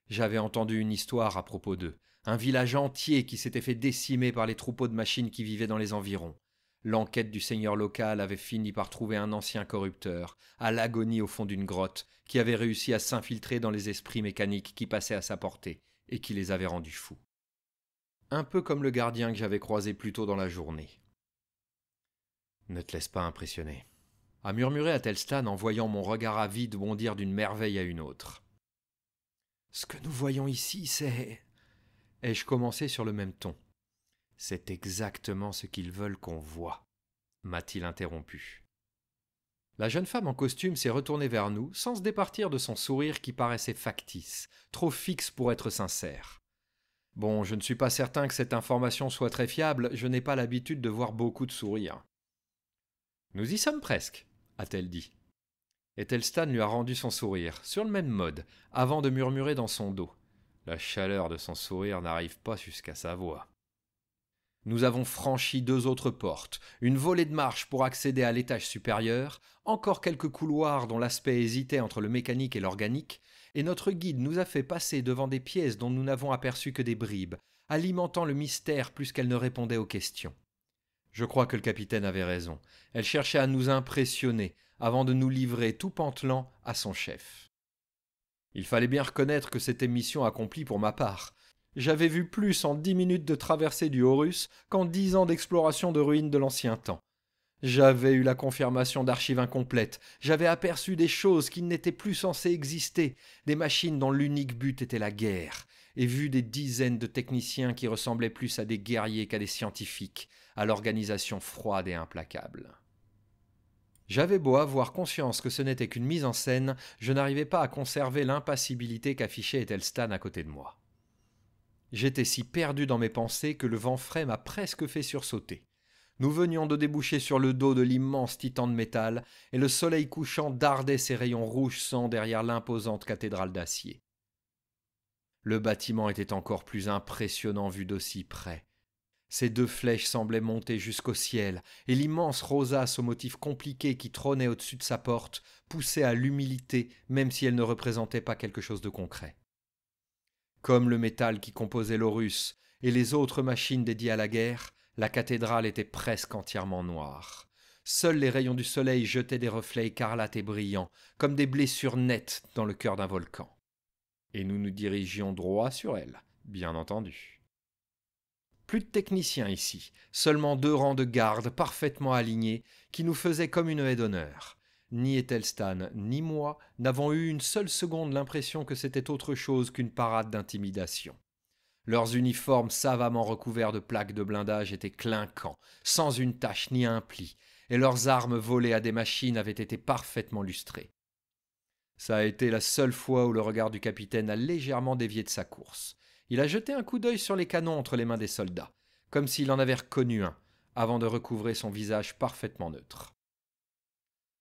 J'avais entendu une histoire à propos d'eux, un village entier qui s'était fait décimer par les troupeaux de machines qui vivaient dans les environs. L'enquête du seigneur local avait fini par trouver un ancien corrupteur, à l'agonie au fond d'une grotte, qui avait réussi à s'infiltrer dans les esprits mécaniques qui passaient à sa portée, et qui les avait rendus fous. Un peu comme le gardien que j'avais croisé plus tôt dans la journée. « Ne te laisse pas impressionner », a murmuré Athelstan en voyant mon regard avide bondir d'une merveille à une autre. « Ce que nous voyons ici, c'est... » ai-je commencé sur le même ton. « C'est exactement ce qu'ils veulent qu'on voie, » m'a-t-il interrompu. La jeune femme en costume s'est retournée vers nous sans se départir de son sourire qui paraissait factice, trop fixe pour être sincère. Bon, je ne suis pas certain que cette information soit très fiable, je n'ai pas l'habitude de voir beaucoup de sourires. « Nous y sommes presque, » a-t-elle dit. Athelstan lui a rendu son sourire, sur le même mode, avant de murmurer dans son dos. La chaleur de son sourire n'arrive pas jusqu'à sa voix. Nous avons franchi 2 autres portes, une volée de marche pour accéder à l'étage supérieur, encore quelques couloirs dont l'aspect hésitait entre le mécanique et l'organique, et notre guide nous a fait passer devant des pièces dont nous n'avons aperçu que des bribes, alimentant le mystère plus qu'elle ne répondait aux questions. Je crois que le capitaine avait raison. Elle cherchait à nous impressionner, avant de nous livrer tout pantelant à son chef. Il fallait bien reconnaître que c'était mission accomplie pour ma part. J'avais vu plus en 10 minutes de traversée du Horus qu'en 10 ans d'exploration de ruines de l'ancien temps. J'avais eu la confirmation d'archives incomplètes, j'avais aperçu des choses qui n'étaient plus censées exister, des machines dont l'unique but était la guerre, et vu des dizaines de techniciens qui ressemblaient plus à des guerriers qu'à des scientifiques, à l'organisation froide et implacable. J'avais beau avoir conscience que ce n'était qu'une mise en scène, je n'arrivais pas à conserver l'impassibilité qu'affichait Athelstan à côté de moi. J'étais si perdu dans mes pensées que le vent frais m'a presque fait sursauter. Nous venions de déboucher sur le dos de l'immense titan de métal, et le soleil couchant dardait ses rayons rouge sang derrière l'imposante cathédrale d'acier. Le bâtiment était encore plus impressionnant vu d'aussi près. Ces 2 flèches semblaient monter jusqu'au ciel, et l'immense rosace aux motifs compliqués qui trônait au-dessus de sa porte poussait à l'humilité, même si elle ne représentait pas quelque chose de concret. Comme le métal qui composait l'Horus et les autres machines dédiées à la guerre, la cathédrale était presque entièrement noire. Seuls les rayons du soleil jetaient des reflets écarlates et brillants, comme des blessures nettes dans le cœur d'un volcan. Et nous nous dirigions droit sur elle, bien entendu. Plus de techniciens ici, seulement 2 rangs de gardes parfaitement alignés qui nous faisaient comme une haie d'honneur. Ni Ethelstan, ni moi n'avons eu une seule seconde l'impression que c'était autre chose qu'une parade d'intimidation. Leurs uniformes savamment recouverts de plaques de blindage étaient clinquants, sans une tache ni un pli, et leurs armes volées à des machines avaient été parfaitement lustrées. Ça a été la seule fois où le regard du capitaine a légèrement dévié de sa course. Il a jeté un coup d'œil sur les canons entre les mains des soldats, comme s'il en avait reconnu un, avant de recouvrer son visage parfaitement neutre.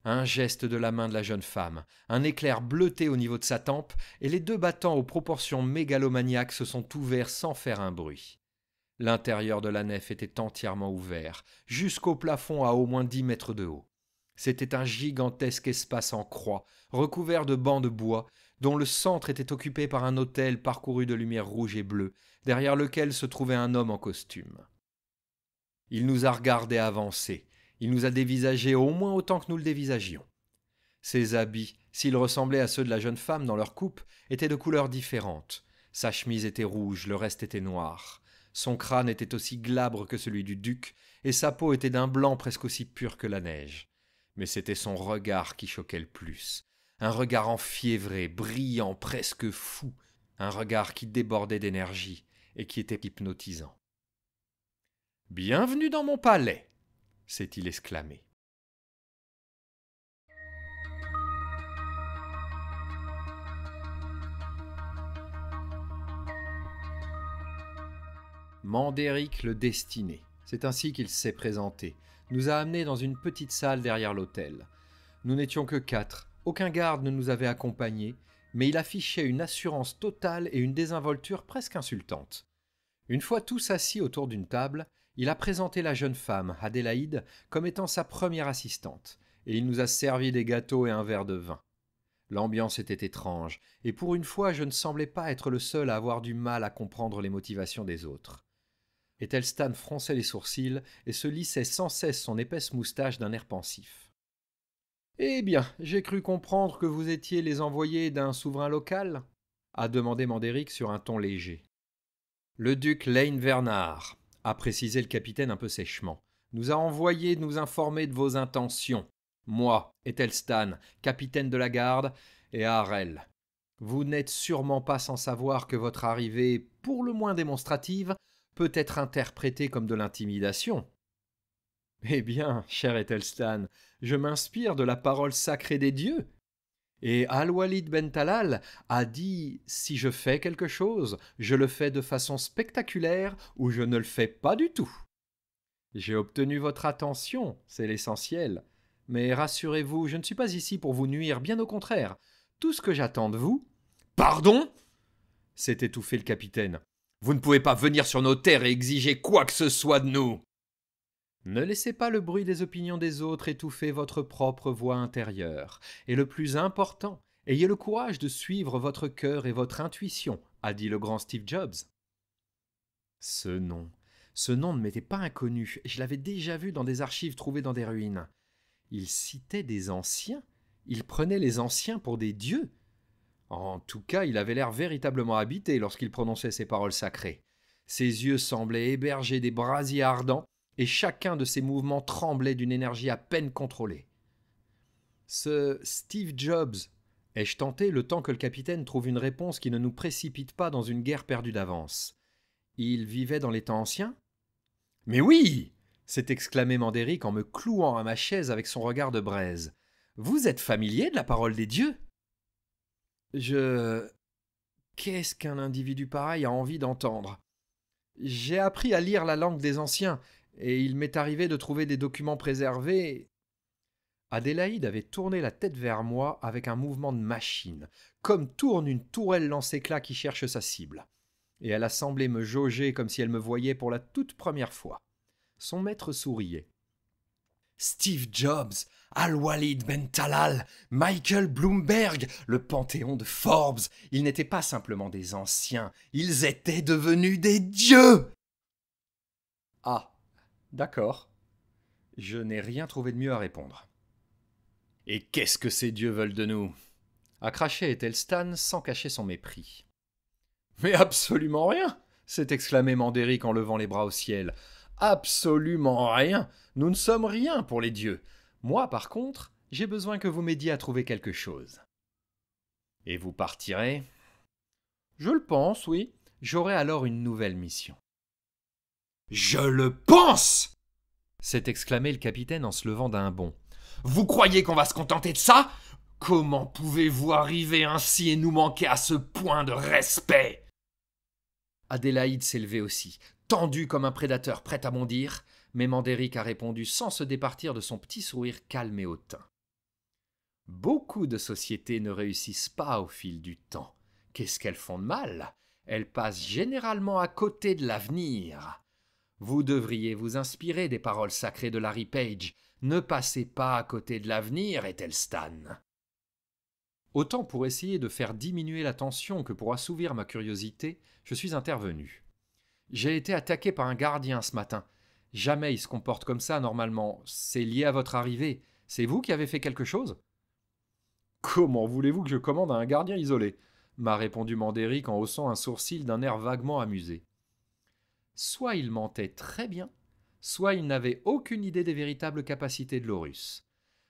Un geste de la main de la jeune femme, un éclair bleuté au niveau de sa tempe, et les 2 battants aux proportions mégalomaniaques se sont ouverts sans faire un bruit. L'intérieur de la nef était entièrement ouvert, jusqu'au plafond à au moins 10 mètres de haut. C'était un gigantesque espace en croix, recouvert de bancs de bois, dont le centre était occupé par un autel parcouru de lumière rouge et bleue, derrière lequel se trouvait un homme en costume. Il nous a regardés avancer. Il nous a dévisagés au moins autant que nous le dévisagions. Ses habits, s'ils ressemblaient à ceux de la jeune femme dans leur coupe, étaient de couleurs différentes. Sa chemise était rouge, le reste était noir. Son crâne était aussi glabre que celui du duc, et sa peau était d'un blanc presque aussi pur que la neige. Mais c'était son regard qui choquait le plus. Un regard enfiévré, brillant, presque fou. Un regard qui débordait d'énergie et qui était hypnotisant. « Bienvenue dans mon palais !» s'est-il exclamé. Mandéric le Destiné, c'est ainsi qu'il s'est présenté, nous a amenés dans une petite salle derrière l'autel. Nous n'étions que 4, aucun garde ne nous avait accompagnés, mais il affichait une assurance totale et une désinvolture presque insultante. Une fois tous assis autour d'une table, il a présenté la jeune femme, Adélaïde, comme étant sa première assistante, et il nous a servi des gâteaux et un verre de vin. L'ambiance était étrange, et pour une fois je ne semblais pas être le seul à avoir du mal à comprendre les motivations des autres. Ethelstan fronçait les sourcils et se lissait sans cesse son épaisse moustache d'un air pensif. « Eh bien, j'ai cru comprendre que vous étiez les envoyés d'un souverain local ?» a demandé Mandéric sur un ton léger. « Le duc Lane Vernard », a précisé le capitaine un peu sèchement, nous a envoyé nous informer de vos intentions. Moi, Ethelstan, capitaine de la garde, et Harel. Vous n'êtes sûrement pas sans savoir que votre arrivée, pour le moins démonstrative, peut être interprétée comme de l'intimidation. Eh bien, cher Ethelstan, je m'inspire de la parole sacrée des dieux. Et Al-Walid Ben Talal a dit « Si je fais quelque chose, je le fais de façon spectaculaire ou je ne le fais pas du tout. » J'ai obtenu votre attention, c'est l'essentiel. Mais rassurez-vous, je ne suis pas ici pour vous nuire, bien au contraire. Tout ce que j'attends de vous... « Pardon !» s'est étouffé le capitaine. « Vous ne pouvez pas venir sur nos terres et exiger quoi que ce soit de nous !» Ne laissez pas le bruit des opinions des autres étouffer votre propre voix intérieure. Et le plus important, ayez le courage de suivre votre cœur et votre intuition, a dit le grand Steve Jobs. Ce nom ne m'était pas inconnu, je l'avais déjà vu dans des archives trouvées dans des ruines. Il citait des anciens, il prenait les anciens pour des dieux. En tout cas, il avait l'air véritablement habité lorsqu'il prononçait ces paroles sacrées. Ses yeux semblaient héberger des brasiers ardents, et chacun de ses mouvements tremblait d'une énergie à peine contrôlée. Ce Steve Jobs, ai-je tenté le temps que le capitaine trouve une réponse qui ne nous précipite pas dans une guerre perdue d'avance. Il vivait dans les temps anciens ? Mais oui, s'est exclamé Mandéric en me clouant à ma chaise avec son regard de braise. Vous êtes familier de la parole des dieux ? Qu'est-ce qu'un individu pareil a envie d'entendre ? J'ai appris à lire la langue des anciens, et il m'est arrivé de trouver des documents préservés. Adélaïde avait tourné la tête vers moi avec un mouvement de machine, comme tourne une tourelle lance-éclat qui cherche sa cible. Et elle a semblé me jauger comme si elle me voyait pour la toute première fois. Son maître souriait. Steve Jobs, Al-Walid Ben Talal, Michael Bloomberg, le panthéon de Forbes, ils n'étaient pas simplement des anciens, ils étaient devenus des dieux. Ah, d'accord. Je n'ai rien trouvé de mieux à répondre. « Et qu'est-ce que ces dieux veulent de nous » a craché Ethelstan sans cacher son mépris. « Mais absolument rien !» s'est exclamé Mandéric en levant les bras au ciel. « Absolument rien. Nous ne sommes rien pour les dieux. Moi, par contre, j'ai besoin que vous m'aidiez à trouver quelque chose. »« Et vous partirez ?»« Je le pense, oui. J'aurai alors une nouvelle mission. »« Je le pense !» s'est exclamé le capitaine en se levant d'un bond. « Vous croyez qu'on va se contenter de ça ? Comment pouvez-vous arriver ainsi et nous manquer à ce point de respect ?» Adélaïde s'est levée aussi, tendue comme un prédateur prêt à bondir, mais Mandéric a répondu sans se départir de son petit sourire calme et hautain. « Beaucoup de sociétés ne réussissent pas au fil du temps. Qu'est-ce qu'elles font de mal ? Elles passent généralement à côté de l'avenir. Vous devriez vous inspirer des paroles sacrées de Larry Page. Ne passez pas à côté de l'avenir, Ethelstan. » Autant pour essayer de faire diminuer la tension que pour assouvir ma curiosité, je suis intervenu. J'ai été attaqué par un gardien ce matin. Jamais il se comporte comme ça normalement. C'est lié à votre arrivée. C'est vous qui avez fait quelque chose ? Comment voulez-vous que je commande à un gardien isolé ? M'a répondu Mandéric en haussant un sourcil d'un air vaguement amusé. Soit il mentait très bien, soit il n'avait aucune idée des véritables capacités de l'Horus.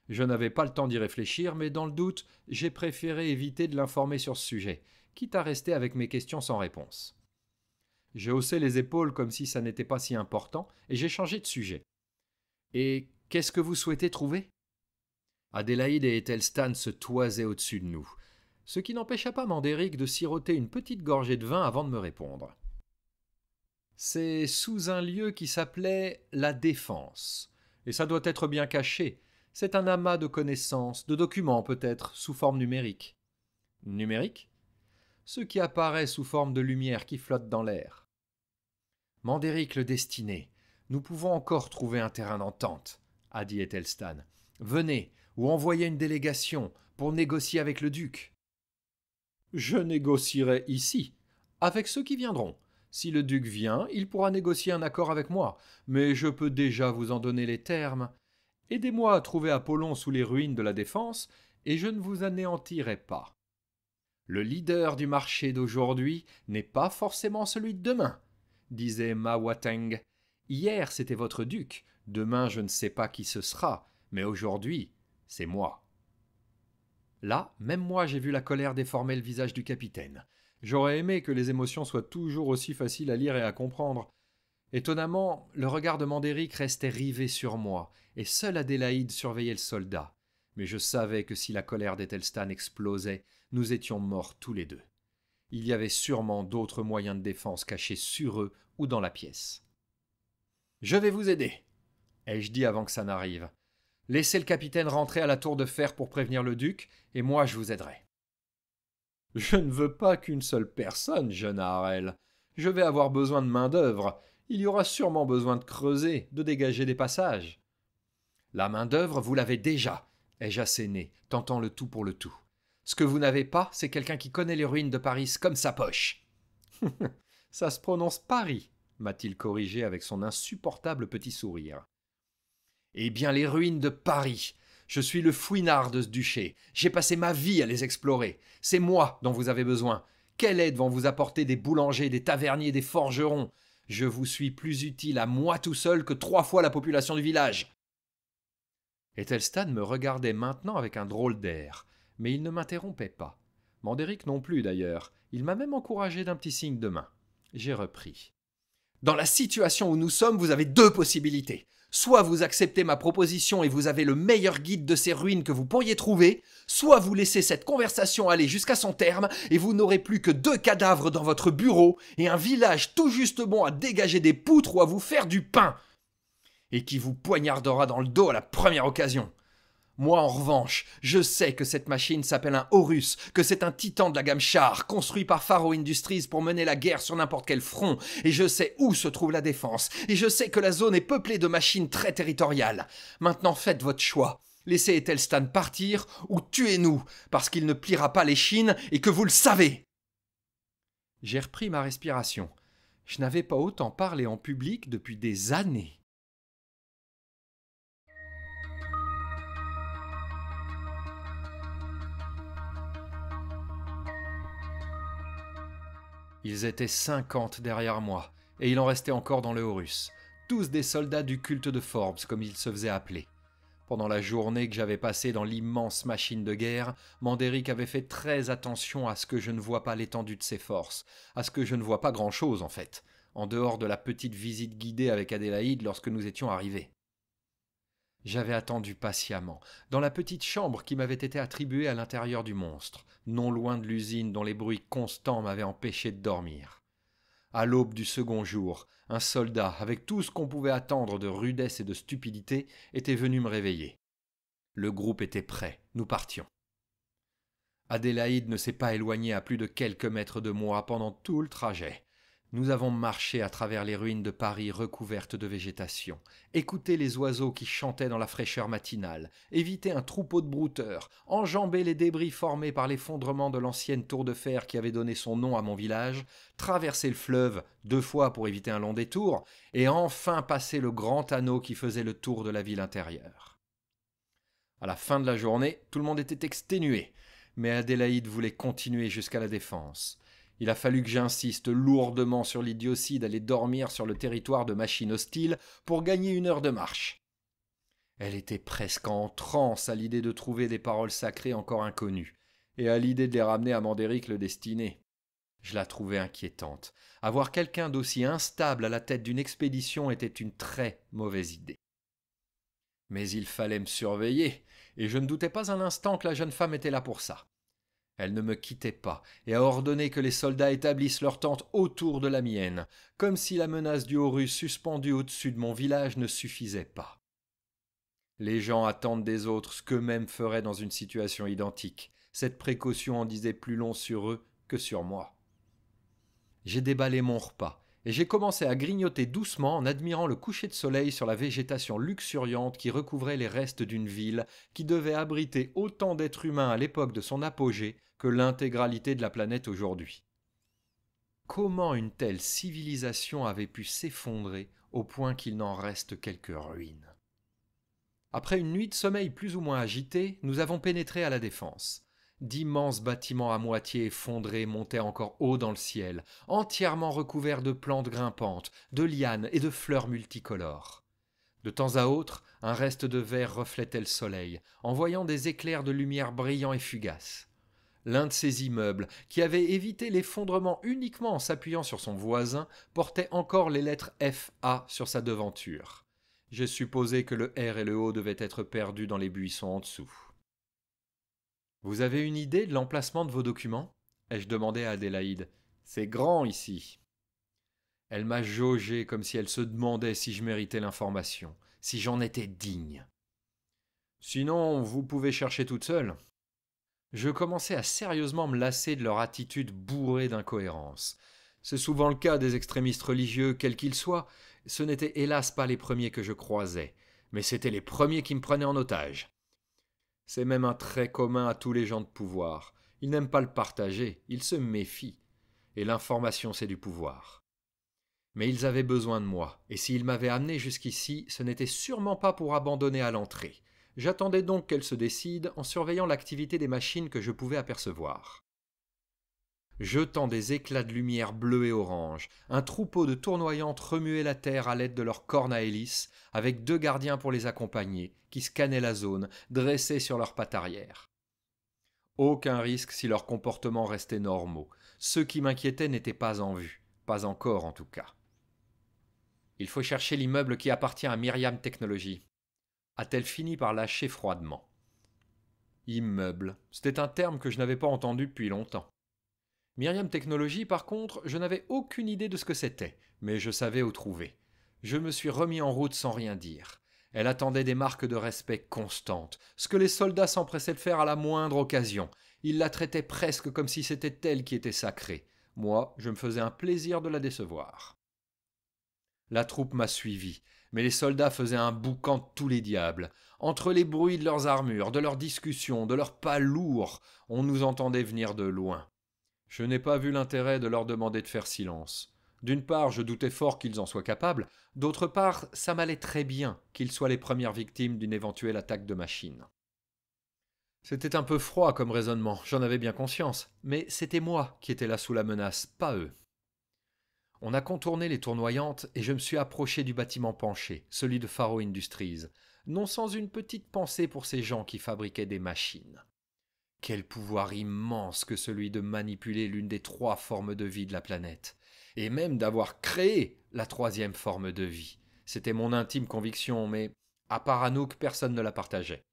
Je n'avais pas le temps d'y réfléchir, mais dans le doute, j'ai préféré éviter de l'informer sur ce sujet, quitte à rester avec mes questions sans réponse. J'ai haussé les épaules comme si ça n'était pas si important, et j'ai changé de sujet. « Et qu'est-ce que vous souhaitez trouver ?» Adélaïde et Ethelstan se toisaient au-dessus de nous, ce qui n'empêcha pas Mandéric de siroter une petite gorgée de vin avant de me répondre. C'est sous un lieu qui s'appelait la Défense, et ça doit être bien caché. C'est un amas de connaissances, de documents peut-être, sous forme numérique. Numérique ? Ce qui apparaît sous forme de lumière qui flotte dans l'air. Mandéric le Destiné, nous pouvons encore trouver un terrain d'entente, a dit Ethelstan. Venez, ou envoyez une délégation pour négocier avec le duc. Je négocierai ici, avec ceux qui viendront. Si le duc vient, il pourra négocier un accord avec moi, mais je peux déjà vous en donner les termes. Aidez-moi à trouver Apollon sous les ruines de la Défense, et je ne vous anéantirai pas. Le leader du marché d'aujourd'hui n'est pas forcément celui de demain, disait Ma Wateng. Hier, c'était votre duc, demain, je ne sais pas qui ce sera, mais aujourd'hui, c'est moi. Là, même moi, j'ai vu la colère déformer le visage du capitaine. J'aurais aimé que les émotions soient toujours aussi faciles à lire et à comprendre. Étonnamment, le regard de Mandéric restait rivé sur moi, et seule Adélaïde surveillait le soldat. Mais je savais que si la colère d'Ethelstan explosait, nous étions morts tous les deux. Il y avait sûrement d'autres moyens de défense cachés sur eux ou dans la pièce. « Je vais vous aider » ai-je dit avant que ça n'arrive. « Laissez le capitaine rentrer à la tour de fer pour prévenir le duc, et moi je vous aiderai. » « Je ne veux pas qu'une seule personne, jeune Harel. Je vais avoir besoin de main-d'œuvre. Il y aura sûrement besoin de creuser, de dégager des passages. »« La main-d'œuvre, vous l'avez déjà, ai-je asséné, tentant le tout pour le tout. Ce que vous n'avez pas, c'est quelqu'un qui connaît les ruines de Paris comme sa poche. »« Ça se prononce Paris, m'a-t-il corrigé avec son insupportable petit sourire. »« Eh bien, les ruines de Paris. Je suis le fouinard de ce duché. J'ai passé ma vie à les explorer. C'est moi dont vous avez besoin. Quelle aide vont vous apporter des boulangers, des taverniers, des forgerons ? Je vous suis plus utile à moi tout seul que 3 fois la population du village. » Ethelstan me regardait maintenant avec un drôle d'air, mais il ne m'interrompait pas. Mandéric non plus d'ailleurs. Il m'a même encouragé d'un petit signe de main. J'ai repris. « Dans la situation où nous sommes, vous avez 2 possibilités. Soit vous acceptez ma proposition et vous avez le meilleur guide de ces ruines que vous pourriez trouver, soit vous laissez cette conversation aller jusqu'à son terme et vous n'aurez plus que 2 cadavres dans votre bureau et un village tout juste bon à dégager des poutres ou à vous faire du pain, et qui vous poignardera dans le dos à la première occasion. Moi, en revanche, je sais que cette machine s'appelle un Horus, que c'est un titan de la gamme Char, construit par Faro Industries pour mener la guerre sur n'importe quel front, et je sais où se trouve la défense, et je sais que la zone est peuplée de machines très territoriales. Maintenant, faites votre choix. Laissez Ethelstan partir, ou tuez-nous, parce qu'il ne pliera pas les chines, et que vous le savez. » J'ai repris ma respiration. Je n'avais pas autant parlé en public depuis des années. Ils étaient 50 derrière moi, et il en restait encore dans le Horus, tous des soldats du culte de Forbes, comme ils se faisaient appeler. Pendant la journée que j'avais passée dans l'immense machine de guerre, Mandéric avait fait très attention à ce que je ne voie pas l'étendue de ses forces, à ce que je ne vois pas grand-chose en fait, en dehors de la petite visite guidée avec Adélaïde lorsque nous étions arrivés. J'avais attendu patiemment, dans la petite chambre qui m'avait été attribuée à l'intérieur du monstre, non loin de l'usine dont les bruits constants m'avaient empêché de dormir. À l'aube du second jour, un soldat, avec tout ce qu'on pouvait attendre de rudesse et de stupidité, était venu me réveiller. Le groupe était prêt, nous partions. Adélaïde ne s'est pas éloignée à plus de quelques mètres de moi pendant tout le trajet. Nous avons marché à travers les ruines de Paris recouvertes de végétation, écouté les oiseaux qui chantaient dans la fraîcheur matinale, évité un troupeau de brouteurs, enjambé les débris formés par l'effondrement de l'ancienne tour de fer qui avait donné son nom à mon village, traversé le fleuve 2 fois pour éviter un long détour, et enfin passé le grand anneau qui faisait le tour de la ville intérieure. À la fin de la journée, tout le monde était exténué, mais Adélaïde voulait continuer jusqu'à la Défense. Il a fallu que j'insiste lourdement sur l'idiotie d'aller dormir sur le territoire de machines hostiles pour gagner 1 heure de marche. Elle était presque en transe à l'idée de trouver des paroles sacrées encore inconnues, et à l'idée de les ramener à Mandéric le destiné. Je la trouvais inquiétante. Avoir quelqu'un d'aussi instable à la tête d'une expédition était une très mauvaise idée. Mais il fallait me surveiller, et je ne doutais pas un instant que la jeune femme était là pour ça. Elle ne me quittait pas et a ordonné que les soldats établissent leur tente autour de la mienne, comme si la menace du Horus suspendue au-dessus de mon village ne suffisait pas. Les gens attendent des autres ce qu'eux-mêmes feraient dans une situation identique. Cette précaution en disait plus long sur eux que sur moi. J'ai déballé mon repas et j'ai commencé à grignoter doucement en admirant le coucher de soleil sur la végétation luxuriante qui recouvrait les restes d'une ville qui devait abriter autant d'êtres humains à l'époque de son apogée que l'intégralité de la planète aujourd'hui. Comment une telle civilisation avait pu s'effondrer au point qu'il n'en reste quelques ruines? Après une nuit de sommeil plus ou moins agitée, nous avons pénétré à la Défense. D'immenses bâtiments à moitié effondrés montaient encore haut dans le ciel, entièrement recouverts de plantes grimpantes, de lianes et de fleurs multicolores. De temps à autre, un reste de verre reflétait le soleil, envoyant des éclairs de lumière brillants et fugaces. L'un de ces immeubles, qui avait évité l'effondrement uniquement en s'appuyant sur son voisin, portait encore les lettres FA sur sa devanture. J'ai supposé que le R et le O devaient être perdus dans les buissons en dessous. « Vous avez une idée de l'emplacement de vos documents » ai-je demandé à Adélaïde. « C'est grand ici. » Elle m'a jaugé comme si elle se demandait si je méritais l'information, si j'en étais digne. « Sinon, vous pouvez chercher toute seule. » Je commençais à sérieusement me lasser de leur attitude bourrée d'incohérence. C'est souvent le cas des extrémistes religieux, quels qu'ils soient. Ce n'étaient hélas pas les premiers que je croisais, mais c'étaient les premiers qui me prenaient en otage. C'est même un trait commun à tous les gens de pouvoir. Ils n'aiment pas le partager, ils se méfient. Et l'information, c'est du pouvoir. Mais ils avaient besoin de moi, et s'ils m'avaient amené jusqu'ici, ce n'était sûrement pas pour abandonner à l'entrée. J'attendais donc qu'elle se décide en surveillant l'activité des machines que je pouvais apercevoir. Jetant des éclats de lumière bleue et orange, un troupeau de tournoyantes remuait la terre à l'aide de leurs cornes à hélice, avec 2 gardiens pour les accompagner, qui scannaient la zone, dressés sur leurs pattes arrière. Aucun risque si leurs comportements restaient normaux. Ceux qui m'inquiétaient n'étaient pas en vue, pas encore en tout cas. Il faut chercher l'immeuble qui appartient à Myriam Technologies, a-t-elle fini par lâcher froidement. Immeuble, c'était un terme que je n'avais pas entendu depuis longtemps. Myriam Technologies, par contre, je n'avais aucune idée de ce que c'était, mais je savais où trouver. Je me suis remis en route sans rien dire. Elle attendait des marques de respect constantes, ce que les soldats s'empressaient de faire à la moindre occasion. Ils la traitaient presque comme si c'était elle qui était sacrée. Moi, je me faisais un plaisir de la décevoir. La troupe m'a suivi, mais les soldats faisaient un boucan de tous les diables. Entre les bruits de leurs armures, de leurs discussions, de leurs pas lourds, on nous entendait venir de loin. Je n'ai pas vu l'intérêt de leur demander de faire silence. D'une part, je doutais fort qu'ils en soient capables, d'autre part, ça m'allait très bien qu'ils soient les premières victimes d'une éventuelle attaque de machine. C'était un peu froid comme raisonnement, j'en avais bien conscience, mais c'était moi qui étais là sous la menace, pas eux. On a contourné les tournoyantes et je me suis approché du bâtiment penché, celui de Faro Industries, non sans une petite pensée pour ces gens qui fabriquaient des machines. Quel pouvoir immense que celui de manipuler l'une des 3 formes de vie de la planète, et même d'avoir créé la 3e forme de vie. C'était mon intime conviction, mais à part Anouk, personne ne la partageait.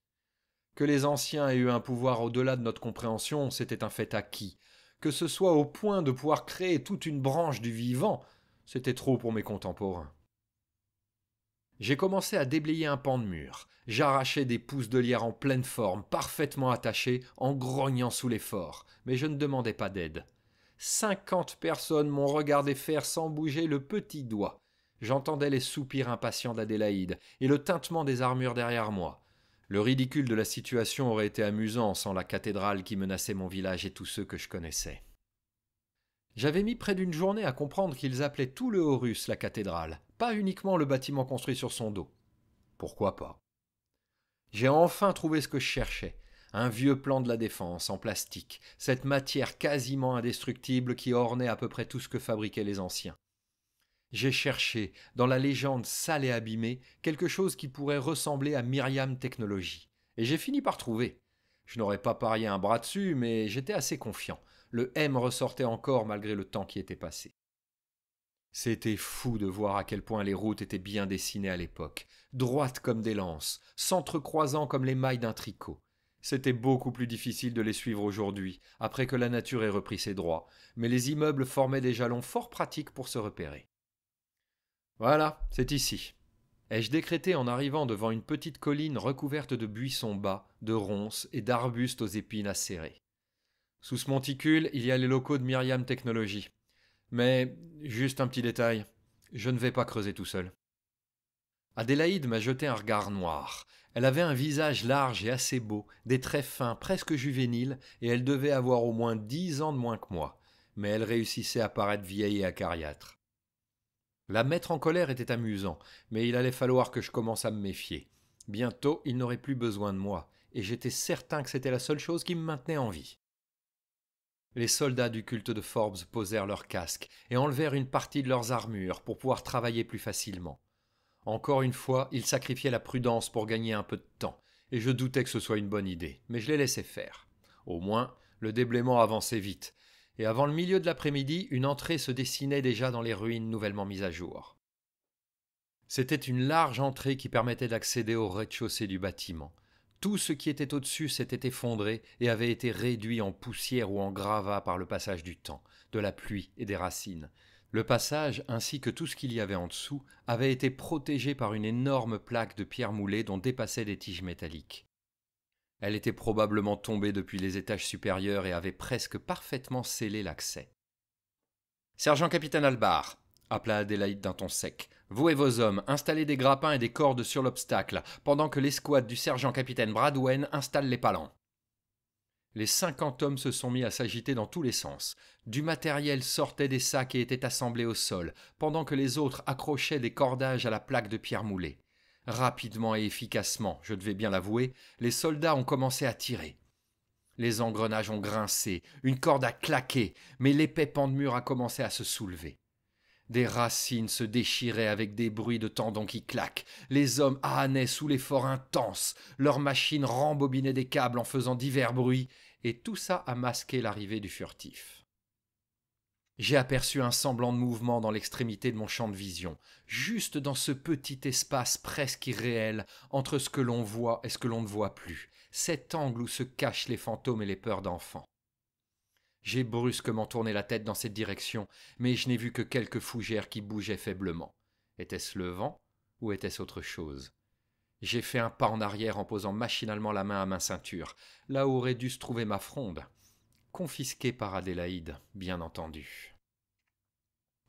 Que les anciens aient eu un pouvoir au-delà de notre compréhension, c'était un fait acquis. Que ce soit au point de pouvoir créer toute une branche du vivant, c'était trop pour mes contemporains. J'ai commencé à déblayer un pan de mur. J'arrachais des pousses de lierre en pleine forme, parfaitement attachés, en grognant sous l'effort. Mais je ne demandais pas d'aide. 50 personnes m'ont regardé faire sans bouger le petit doigt. J'entendais les soupirs impatients d'Adélaïde et le tintement des armures derrière moi. Le ridicule de la situation aurait été amusant sans la cathédrale qui menaçait mon village et tous ceux que je connaissais. J'avais mis près d'une journée à comprendre qu'ils appelaient tout le Horus la cathédrale, pas uniquement le bâtiment construit sur son dos. Pourquoi pas? J'ai enfin trouvé ce que je cherchais. Un vieux plan de la défense en plastique, cette matière quasiment indestructible qui ornait à peu près tout ce que fabriquaient les anciens. J'ai cherché, dans la légende sale et abîmée, quelque chose qui pourrait ressembler à Myriam Technologies. Et j'ai fini par trouver. Je n'aurais pas parié un bras dessus, mais j'étais assez confiant. Le M ressortait encore malgré le temps qui était passé. C'était fou de voir à quel point les routes étaient bien dessinées à l'époque, droites comme des lances, s'entrecroisant comme les mailles d'un tricot. C'était beaucoup plus difficile de les suivre aujourd'hui, après que la nature ait repris ses droits, mais les immeubles formaient des jalons fort pratiques pour se repérer. Voilà, c'est ici. Ai-je décrété en arrivant devant une petite colline recouverte de buissons bas, de ronces et d'arbustes aux épines acérées. Sous ce monticule, il y a les locaux de Myriam Technologies. Mais, juste un petit détail, je ne vais pas creuser tout seul. Adélaïde m'a jeté un regard noir. Elle avait un visage large et assez beau, des traits fins, presque juvéniles, et elle devait avoir au moins 10 ans de moins que moi. Mais elle réussissait à paraître vieille et acariâtre. La mettre en colère était amusant, mais il allait falloir que je commence à me méfier. Bientôt, il n'aurait plus besoin de moi, et j'étais certain que c'était la seule chose qui me maintenait en vie. Les soldats du culte de Forbes posèrent leurs casques et enlevèrent une partie de leurs armures pour pouvoir travailler plus facilement. Encore une fois, ils sacrifiaient la prudence pour gagner un peu de temps, et je doutais que ce soit une bonne idée, mais je les laissais faire. Au moins, le déblaiement avançait vite, et avant le milieu de l'après-midi, une entrée se dessinait déjà dans les ruines nouvellement mises à jour. C'était une large entrée qui permettait d'accéder au rez-de-chaussée du bâtiment. Tout ce qui était au-dessus s'était effondré et avait été réduit en poussière ou en gravats par le passage du temps, de la pluie et des racines. Le passage, ainsi que tout ce qu'il y avait en dessous, avait été protégé par une énorme plaque de pierre moulée dont dépassaient des tiges métalliques. Elle était probablement tombée depuis les étages supérieurs et avait presque parfaitement scellé l'accès. « Sergent-capitaine Albar !» appela Adélaïde d'un ton sec. « Vous et vos hommes, installez des grappins et des cordes sur l'obstacle, pendant que l'escouade du sergent-capitaine Bradwen installe les palans. » Les 50 hommes se sont mis à s'agiter dans tous les sens. Du matériel sortait des sacs et était assemblé au sol, pendant que les autres accrochaient des cordages à la plaque de pierre moulée. Rapidement et efficacement, je devais bien l'avouer, les soldats ont commencé à tirer. Les engrenages ont grincé, une corde a claqué, mais l'épais pan de mur a commencé à se soulever. Des racines se déchiraient avec des bruits de tendons qui claquent. Les hommes ânaient sous l'effort intense. Leurs machines rembobinaient des câbles en faisant divers bruits. Et tout ça a masqué l'arrivée du furtif. J'ai aperçu un semblant de mouvement dans l'extrémité de mon champ de vision, juste dans ce petit espace presque irréel entre ce que l'on voit et ce que l'on ne voit plus, cet angle où se cachent les fantômes et les peurs d'enfants. J'ai brusquement tourné la tête dans cette direction, mais je n'ai vu que quelques fougères qui bougeaient faiblement. Était-ce le vent ou était-ce autre chose? J'ai fait un pas en arrière en posant machinalement la main à ma ceinture, là où aurait dû se trouver ma fronde. Confisquée par Adélaïde, bien entendu.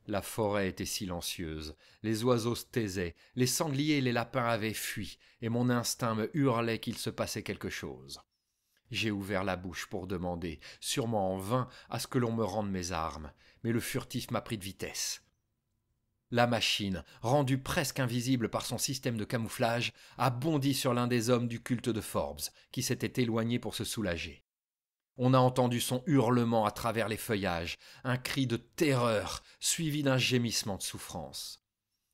La forêt était silencieuse, les oiseaux se taisaient, les sangliers et les lapins avaient fui, et mon instinct me hurlait qu'il se passait quelque chose. J'ai ouvert la bouche pour demander, sûrement en vain, à ce que l'on me rende mes armes, mais le furtif m'a pris de vitesse. La machine, rendue presque invisible par son système de camouflage, a bondi sur l'un des hommes du culte de Forbes, qui s'était éloigné pour se soulager. On a entendu son hurlement à travers les feuillages, un cri de terreur suivi d'un gémissement de souffrance.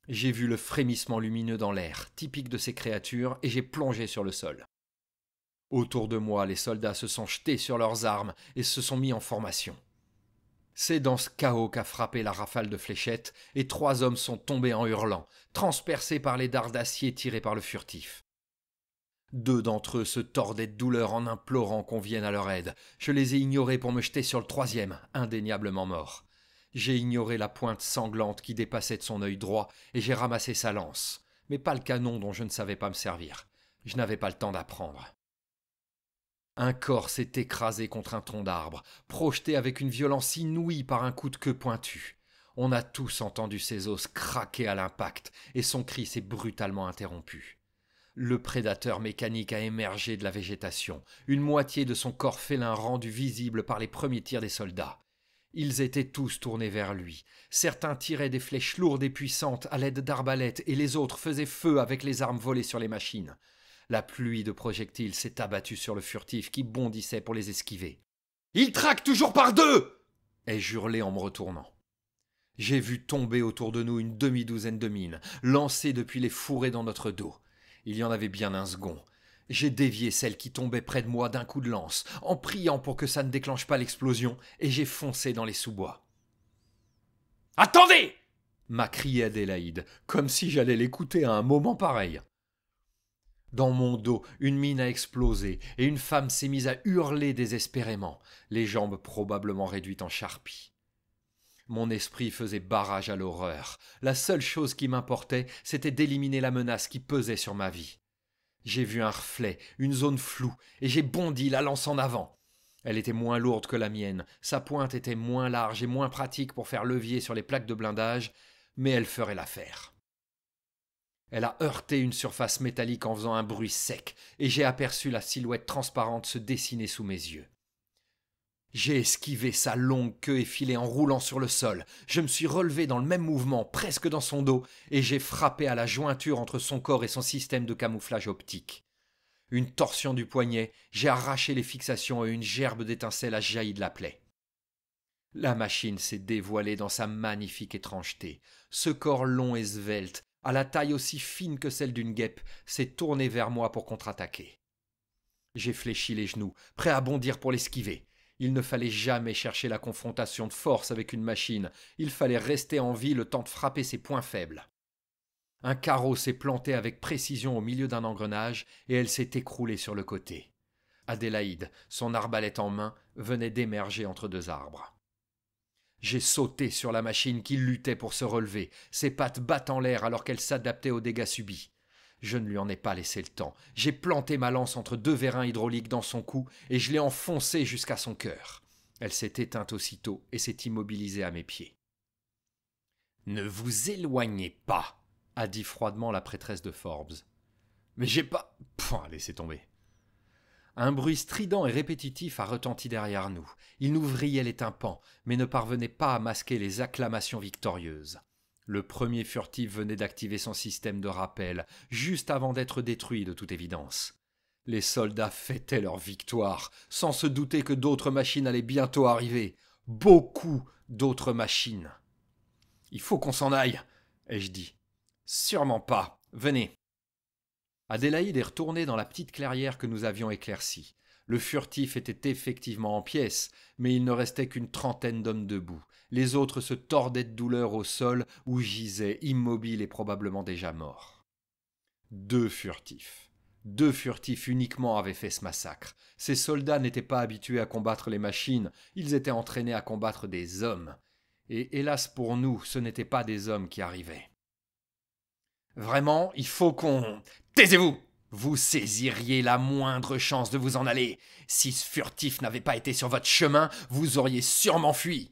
J'ai vu le frémissement lumineux dans l'air, typique de ces créatures, et j'ai plongé sur le sol. Autour de moi, les soldats se sont jetés sur leurs armes et se sont mis en formation. C'est dans ce chaos qu'a frappé la rafale de fléchettes, et 3 hommes sont tombés en hurlant, transpercés par les dards d'acier tirés par le furtif. 2 d'entre eux se tordaient de douleur en implorant qu'on vienne à leur aide. Je les ai ignorés pour me jeter sur le 3e, indéniablement mort. J'ai ignoré la pointe sanglante qui dépassait de son œil droit, et j'ai ramassé sa lance, mais pas le canon dont je ne savais pas me servir. Je n'avais pas le temps d'apprendre. Un corps s'est écrasé contre un tronc d'arbre, projeté avec une violence inouïe par un coup de queue pointu. On a tous entendu ses os craquer à l'impact, et son cri s'est brutalement interrompu. Le prédateur mécanique a émergé de la végétation, une moitié de son corps félin rendu visible par les premiers tirs des soldats. Ils étaient tous tournés vers lui. Certains tiraient des flèches lourdes et puissantes à l'aide d'arbalètes, et les autres faisaient feu avec les armes volées sur les machines. La pluie de projectiles s'est abattue sur le furtif qui bondissait pour les esquiver. « Il traque toujours par 2 !» ai-je hurlé en me retournant. J'ai vu tomber autour de nous une demi-douzaine de mines, lancées depuis les fourrés dans notre dos. Il y en avait bien un second. J'ai dévié celle qui tombait près de moi d'un coup de lance, en priant pour que ça ne déclenche pas l'explosion, et j'ai foncé dans les sous-bois. « Attendez !» m'a crié Adélaïde, comme si j'allais l'écouter à un moment pareil. Dans mon dos, une mine a explosé, et une femme s'est mise à hurler désespérément, les jambes probablement réduites en charpie. Mon esprit faisait barrage à l'horreur. La seule chose qui m'importait, c'était d'éliminer la menace qui pesait sur ma vie. J'ai vu un reflet, une zone floue, et j'ai bondi, la lance en avant. Elle était moins lourde que la mienne, sa pointe était moins large et moins pratique pour faire levier sur les plaques de blindage, mais elle ferait l'affaire. Elle a heurté une surface métallique en faisant un bruit sec, et j'ai aperçu la silhouette transparente se dessiner sous mes yeux. J'ai esquivé sa longue queue effilée en roulant sur le sol. Je me suis relevé dans le même mouvement, presque dans son dos, et j'ai frappé à la jointure entre son corps et son système de camouflage optique. Une torsion du poignet, j'ai arraché les fixations et une gerbe d'étincelles a jailli de la plaie. La machine s'est dévoilée dans sa magnifique étrangeté. Ce corps long et svelte, à la taille aussi fine que celle d'une guêpe, s'est tourné vers moi pour contre-attaquer. J'ai fléchi les genoux, prêt à bondir pour l'esquiver. Il ne fallait jamais chercher la confrontation de force avec une machine, il fallait rester en vie le temps de frapper ses points faibles. Un carreau s'est planté avec précision au milieu d'un engrenage et elle s'est écroulée sur le côté. Adélaïde, son arbalète en main, venait d'émerger entre 2 arbres. J'ai sauté sur la machine qui luttait pour se relever, ses pattes battent en l'air alors qu'elle s'adaptait aux dégâts subis. Je ne lui en ai pas laissé le temps. J'ai planté ma lance entre 2 vérins hydrauliques dans son cou et je l'ai enfoncée jusqu'à son cœur. Elle s'est éteinte aussitôt et s'est immobilisée à mes pieds. « Ne vous éloignez pas !» a dit froidement la prêtresse de Forbes. « Mais j'ai pas... » laissez tomber. Un bruit strident et répétitif a retenti derrière nous. Il nous vrillait les tympans, mais ne parvenait pas à masquer les acclamations victorieuses. Le premier furtif venait d'activer son système de rappel, juste avant d'être détruit de toute évidence. Les soldats fêtaient leur victoire, sans se douter que d'autres machines allaient bientôt arriver. Beaucoup d'autres machines. « Il faut qu'on s'en aille !» ai-je dit. « Sûrement pas. Venez. » Adélaïde est retournée dans la petite clairière que nous avions éclaircie. Le furtif était effectivement en pièces, mais il ne restait qu'une trentaine d'hommes debout. Les autres se tordaient de douleur au sol ou gisaient, immobiles et probablement déjà morts. 2 furtifs. 2 furtifs uniquement avaient fait ce massacre. Ces soldats n'étaient pas habitués à combattre les machines, ils étaient entraînés à combattre des hommes. Et hélas pour nous, ce n'étaient pas des hommes qui arrivaient. Vraiment, il faut qu'on... Taisez-vous! Vous saisiriez la moindre chance de vous en aller. Si ce furtif n'avait pas été sur votre chemin, vous auriez sûrement fui.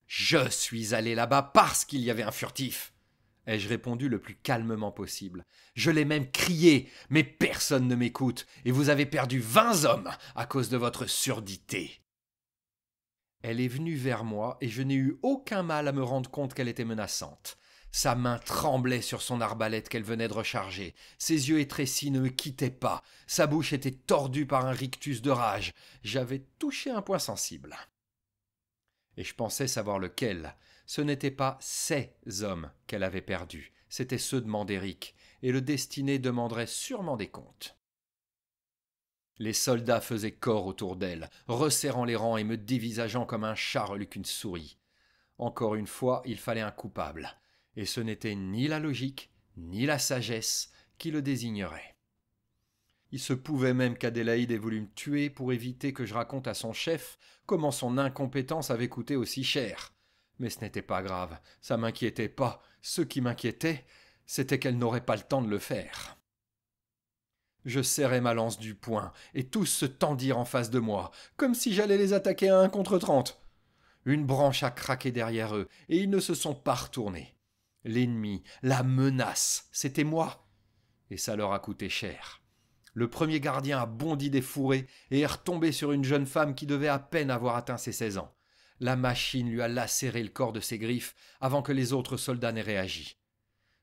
Je suis allé là-bas parce qu'il y avait un furtif, ai-je répondu le plus calmement possible. Je l'ai même crié, mais personne ne m'écoute, et vous avez perdu 20 hommes à cause de votre surdité. Elle est venue vers moi, et je n'ai eu aucun mal à me rendre compte qu'elle était menaçante. Sa main tremblait sur son arbalète qu'elle venait de recharger. Ses yeux étrécis ne me quittaient pas. Sa bouche était tordue par un rictus de rage. J'avais touché un point sensible. Et je pensais savoir lequel. Ce n'étaient pas ces hommes qu'elle avait perdus, c'étaient ceux de Mandéric, et le destiné demanderait sûrement des comptes. Les soldats faisaient corps autour d'elle, resserrant les rangs et me dévisageant comme un chat reluque une souris. Encore une fois, il fallait un coupable, et ce n'était ni la logique, ni la sagesse qui le désignerait. Il se pouvait même qu'Adélaïde ait voulu me tuer pour éviter que je raconte à son chef comment son incompétence avait coûté aussi cher. Mais ce n'était pas grave, ça m'inquiétait pas. Ce qui m'inquiétait, c'était qu'elle n'aurait pas le temps de le faire. Je serrai ma lance du poing, et tous se tendirent en face de moi, comme si j'allais les attaquer à 1 contre 30. Une branche a craqué derrière eux, et ils ne se sont pas retournés. L'ennemi, la menace, c'était moi. Et ça leur a coûté cher. Le premier gardien a bondi des fourrés et est retombé sur une jeune femme qui devait à peine avoir atteint ses 16 ans. La machine lui a lacéré le corps de ses griffes avant que les autres soldats n'aient réagi.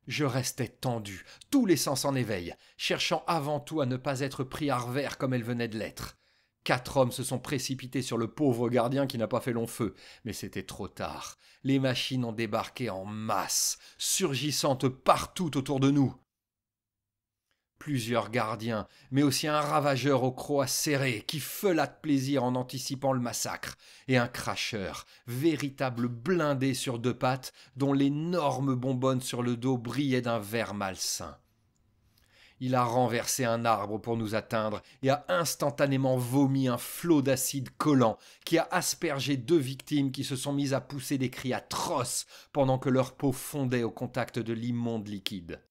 Je restais tendu, tous les sens en éveil, cherchant avant tout à ne pas être pris à revers comme elle venait de l'être. 4 hommes se sont précipités sur le pauvre gardien qui n'a pas fait long feu, mais c'était trop tard. Les machines ont débarqué en masse, surgissantes partout autour de nous. Plusieurs gardiens, mais aussi un ravageur aux croix serrées qui feula de plaisir en anticipant le massacre, et un cracheur, véritable blindé sur 2 pattes, dont l'énorme bonbonne sur le dos brillait d'un vert malsain. Il a renversé un arbre pour nous atteindre et a instantanément vomi un flot d'acide collant qui a aspergé 2 victimes qui se sont mises à pousser des cris atroces pendant que leur peau fondait au contact de l'immonde liquide.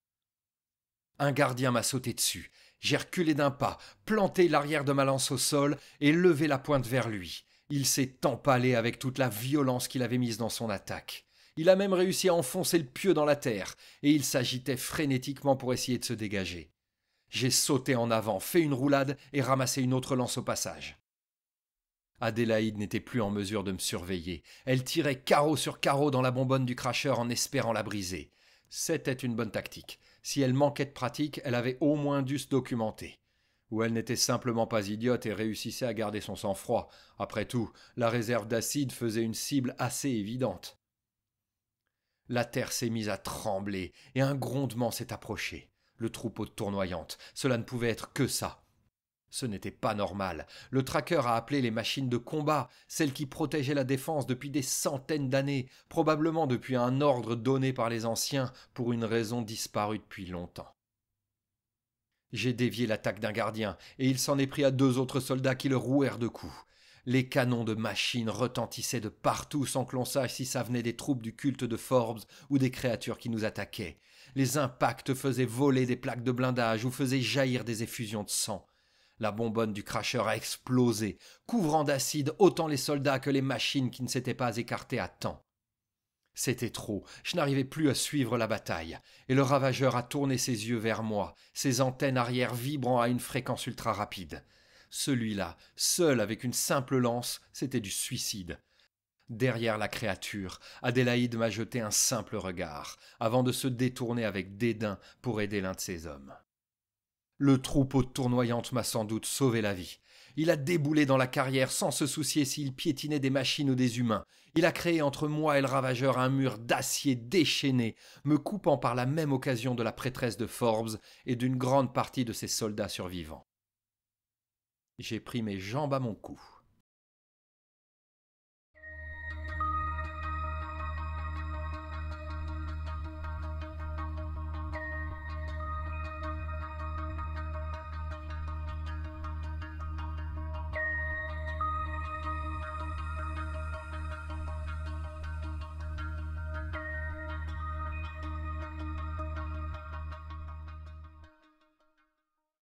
Un gardien m'a sauté dessus. J'ai reculé d'un pas, planté l'arrière de ma lance au sol et levé la pointe vers lui. Il s'est empalé avec toute la violence qu'il avait mise dans son attaque. Il a même réussi à enfoncer le pieu dans la terre, et il s'agitait frénétiquement pour essayer de se dégager. J'ai sauté en avant, fait une roulade et ramassé une autre lance au passage. Adélaïde n'était plus en mesure de me surveiller. Elle tirait carreau sur carreau dans la bonbonne du cracheur en espérant la briser. C'était une bonne tactique. Si elle manquait de pratique, elle avait au moins dû se documenter. Ou elle n'était simplement pas idiote et réussissait à garder son sang-froid. Après tout, la réserve d'acide faisait une cible assez évidente. La terre s'est mise à trembler et un grondement s'est approché. Le troupeau de tournoyantes, cela ne pouvait être que ça. Ce n'était pas normal. Le traqueur a appelé les machines de combat, celles qui protégeaient la défense depuis des centaines d'années, probablement depuis un ordre donné par les anciens pour une raison disparue depuis longtemps. J'ai dévié l'attaque d'un gardien, et il s'en est pris à 2 autres soldats qui le rouèrent de coups. Les canons de machines retentissaient de partout sans que l'on sache si ça venait des troupes du culte de Forbes ou des créatures qui nous attaquaient. Les impacts faisaient voler des plaques de blindage ou faisaient jaillir des effusions de sang. La bonbonne du cracheur a explosé, couvrant d'acide autant les soldats que les machines qui ne s'étaient pas écartées à temps. C'était trop, je n'arrivais plus à suivre la bataille, et le ravageur a tourné ses yeux vers moi, ses antennes arrière vibrant à une fréquence ultra rapide. Celui-là, seul avec une simple lance, c'était du suicide. Derrière la créature, Adélaïde m'a jeté un simple regard, avant de se détourner avec dédain pour aider l'un de ses hommes. Le troupeau de tournoyantes m'a sans doute sauvé la vie. Il a déboulé dans la carrière sans se soucier s'il piétinait des machines ou des humains. Il a créé entre moi et le ravageur un mur d'acier déchaîné, me coupant par la même occasion de la prêtresse de Forbes et d'une grande partie de ses soldats survivants. J'ai pris mes jambes à mon cou.